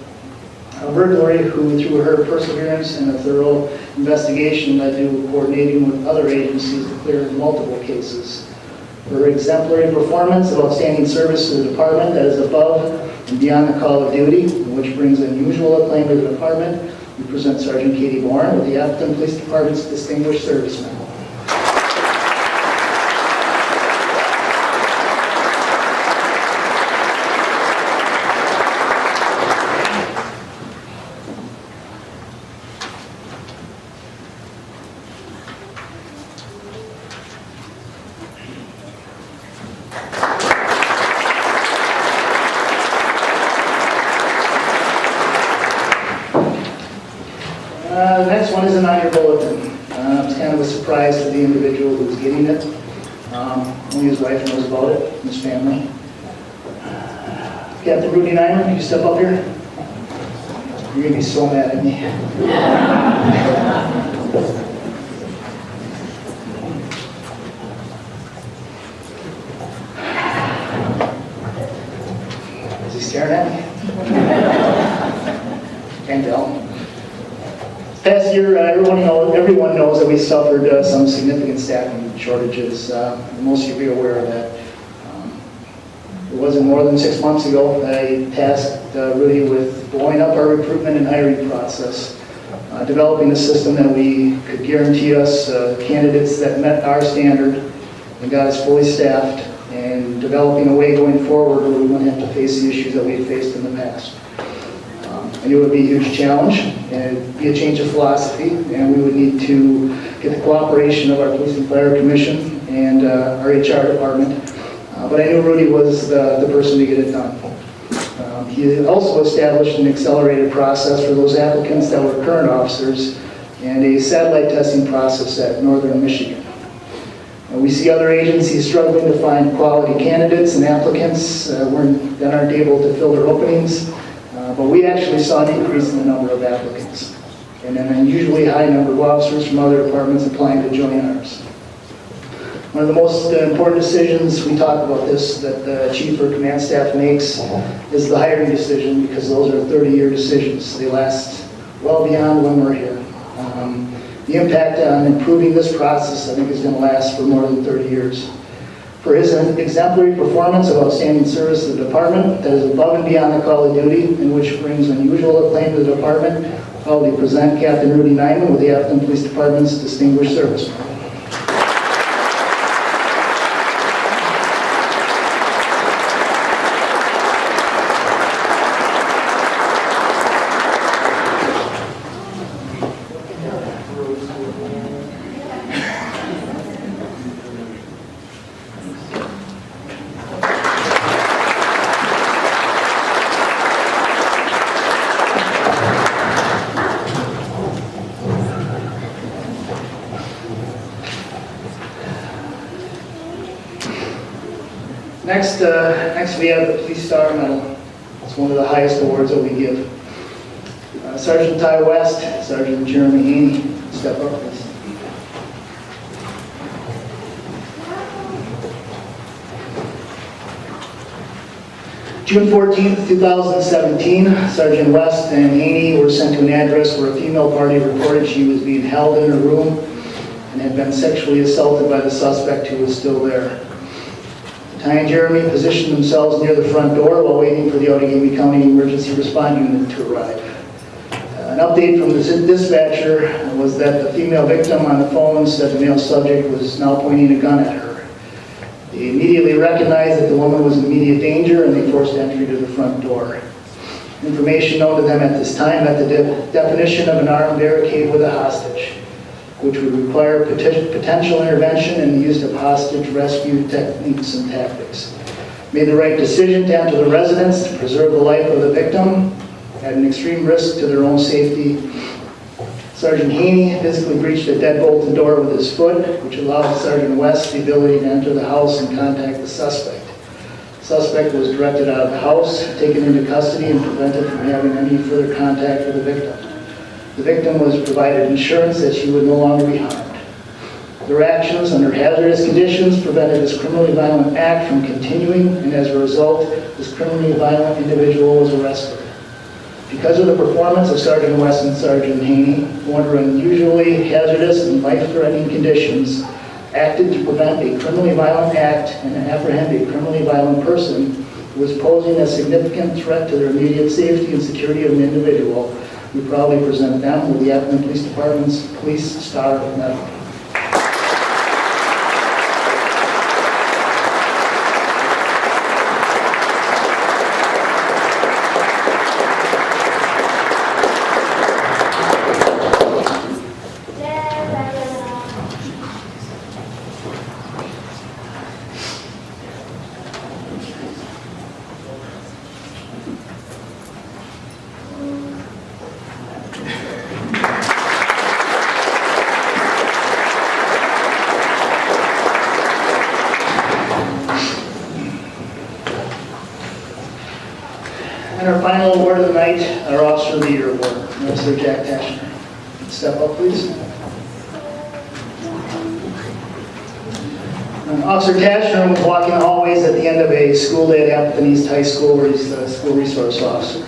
A burglary who, through her perseverance and a thorough investigation, led to coordinating with other agencies to clear multiple cases. Her exemplary performance of outstanding service to the department that is above and beyond the call of duty, which brings unusual acclaim to the department, we present Sergeant Katie Bourne with the Appleton Police Department's Distinguished Service Medal. The next one isn't on your bulletin. It's kind of a surprise to the individual who's getting it. Only his wife knows about it, and his family. Captain Rudy Nyman, can you step up here? You're going to be so mad at me. Is he staring at me? Can't tell. Past year, everyone knows that we suffered some significant staffing shortages. Most of you are aware of that. It wasn't more than 6 months ago that I tasked Rudy with blowing up our recruitment and hiring process, developing a system that we could guarantee us candidates that met our standard and got us fully staffed, and developing a way going forward where we wouldn't have to face the issues that we had faced in the past. I knew it would be a huge challenge, and it would be a change of philosophy, and we would need to get the cooperation of our Police and Fire Commission and our HR department. But I knew Rudy was the person to get it done. He also established an accelerated process for those applicants that were current officers and a satellite testing process at Northern Michigan. We see other agencies struggling to find quality candidates and applicants that aren't able to fill their openings. But we actually saw an increase in the number of applicants and an unusually high number of officers from other departments applying to join ours. One of the most important decisions, we talk about this, that the chief or command staff makes is the hiring decision, because those are 30-year decisions. They last well beyond when we're here. The impact on improving this process, I think, is going to last for more than 30 years. For his exemplary performance of outstanding service to the department that is above and beyond the call of duty, and which brings unusual acclaim to the department, I'll present Captain Rudy Nyman with the Appleton Police Department's Distinguished Service Medal. Next we have the Police Star Medal. It's one of the highest awards that we give. Sergeant Ty West, Sergeant Jeremy Haney, step up please. June 14th, 2017, Sergeant West and Haney were sent to an address where a female party reported she was being held in a room and had been sexually assaulted by the suspect who was still there. Ty and Jeremy positioned themselves near the front door while waiting for the Outagamie County Emergency Response Unit to arrive. An update from the dispatcher was that the female victim on the phone said the male subject was now pointing a gun at her. They immediately recognized that the woman was in immediate danger and they forced entry to the front door. Information known to them at this time met the definition of an armed barricade with a hostage, which would require potential intervention and the use of hostage rescue techniques and tactics. Made the right decision to enter the residence to preserve the life of the victim at an extreme risk to their own safety. Sergeant Haney physically breached a deadbolted door with his foot, which allowed Sergeant West the ability to enter the house and contact the suspect. The suspect was directed out of the house, taken into custody, and prevented from having any further contact with the victim. The victim was provided insurance that she would no longer be harmed. Their actions under hazardous conditions prevented this criminally violent act from continuing, and as a result, this criminally violent individual was arrested. Because of the performance of Sergeant West and Sergeant Haney, who under unusually hazardous and life-threatening conditions acted to prevent a criminally violent act and apprehend a criminally violent person who was posing a significant threat to their immediate safety and security of an individual, we proudly present them with the Appleton Police Department's Police Star Medal. And our final award of the night, our Officer of the Year Award, Officer Jack Taschner. Step up, please. Officer Taschner was walking the hallways at the end of a school day at Appleton East High School where he's the school resource officer.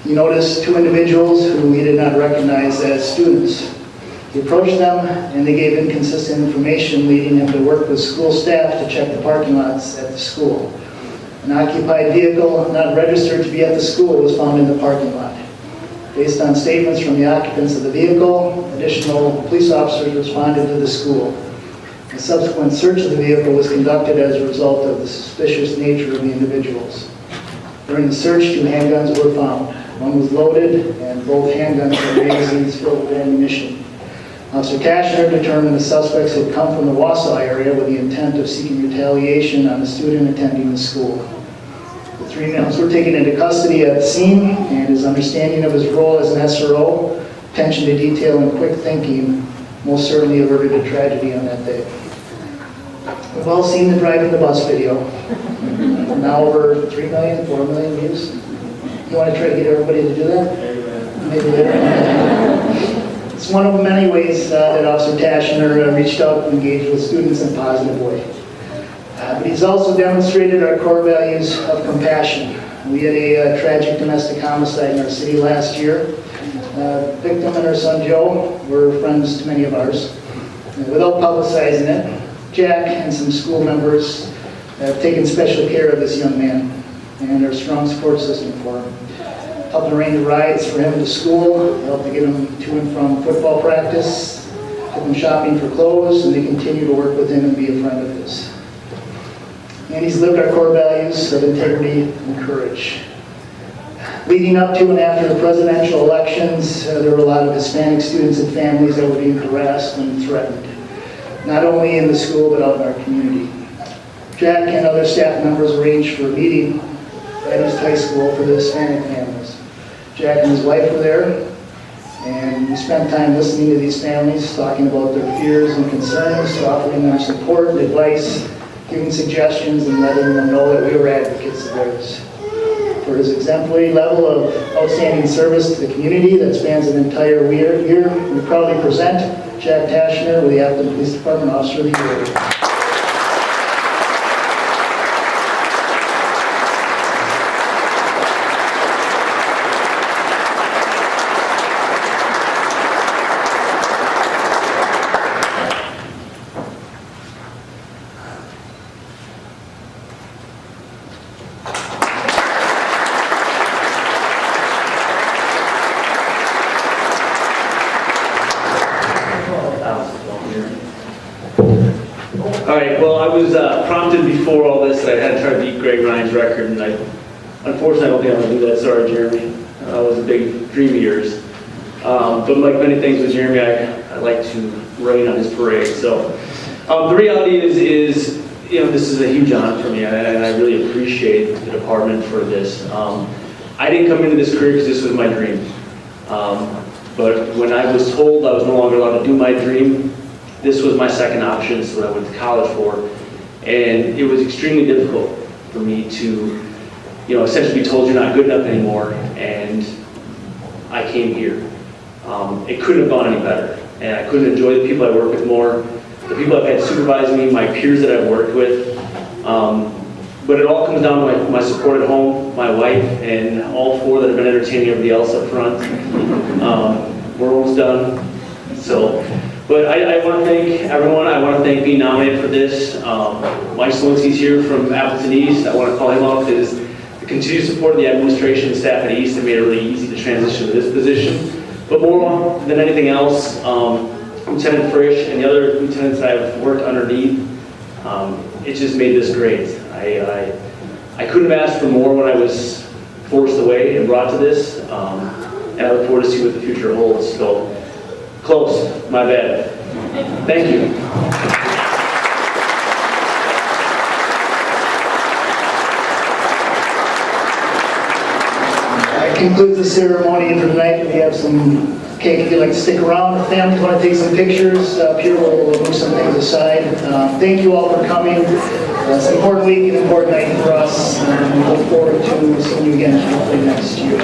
He noticed two individuals who he did not recognize as students. He approached them and they gave inconsistent information, leading him to work with school staff to check the parking lots at the school. An occupied vehicle not registered to be at the school was found in the parking lot. Based on statements from the occupants of the vehicle, additional police officers responded to the school. A subsequent search of the vehicle was conducted as a result of the suspicious nature of the individuals. During the search, two handguns were found. One was loaded, and both handguns had magazines filled with ammunition. Officer Taschner determined the suspects had come from the Wausau area with the intent of seeking retaliation on a student attending the school. The three males were taken into custody at the scene, and his understanding of his role as an SRO, attention to detail, and quick thinking most certainly averted a tragedy on that day. We've all seen the driving the bus video. Now over 3 million, 4 million views. You want to try to get everybody to do that? Maybe later. It's one of many ways that Officer Taschner reached out and engaged with students in a positive way. But he's also demonstrated our core values of compassion. We had a tragic domestic homicide in our city last year. The victim and her son Joe were friends to many of ours. Without publicizing it, Jack and some school members have taken special care of this young man and are a strong support system for him. Helped arrange rides for him to school, helped to get him to and from football practice, took him shopping for clothes, and they continue to work with him and be a friend of his. And he's lived our core values of integrity and courage. Leading up to and after the presidential elections, there were a lot of Hispanic students and families that were being harassed and threatened, not only in the school but out in our community. Jack and other staff members arranged for a meeting at East High School for the Hispanic families. Jack and his wife were there, and we spent time listening to these families, talking about their fears and concerns, offering them support and advice, giving suggestions, and letting them know that we were advocates of theirs. For his exemplary level of outstanding service to the community that spans an entire year, we proudly present Jack Taschner with the Appleton Police Department Officer of the Year. All right, well, I was prompted before all this that I had to try to beat Greg Ryan's record, and unfortunately, I don't think I'm going to do that. Sorry, Jeremy. That was a big dream of yours. But like many things with Jeremy, I like to rain on his parade. So the reality is, this is a huge honor for me, and I really appreciate the department for this. I didn't come into this career because this was my dream. But when I was told I was no longer allowed to do my dream, this was my second option. This is what I went to college for. And it was extremely difficult for me to, essentially be told you're not good enough anymore. And I came here. It couldn't have gone any better. And I couldn't enjoy the people I work with more, the people I've had supervising me, my peers that I've worked with. But it all comes down to my support at home, my wife, and all four that have been entertaining everybody else up front. We're almost done. But I want to thank everyone. I want to thank being nominated for this. Mike Slinsky's here from Appleton East. I want to call him out because the continued support of the administration and staff at East have made it really easy to transition to this position. But more than anything else, Lieutenant Frisch and the other lieutenants I've worked underneath, it just made this great. I couldn't have asked for more when I was forced away and brought to this, and I look forward to see what the future holds. So, close, my bad. Thank you. That concludes the ceremony for tonight. We have some cake if you'd like to stick around. If families want to take some pictures, up here we'll move some things aside. Thank you all for coming. It's an important week, an important night for us. We look forward to seeing you again hopefully next year.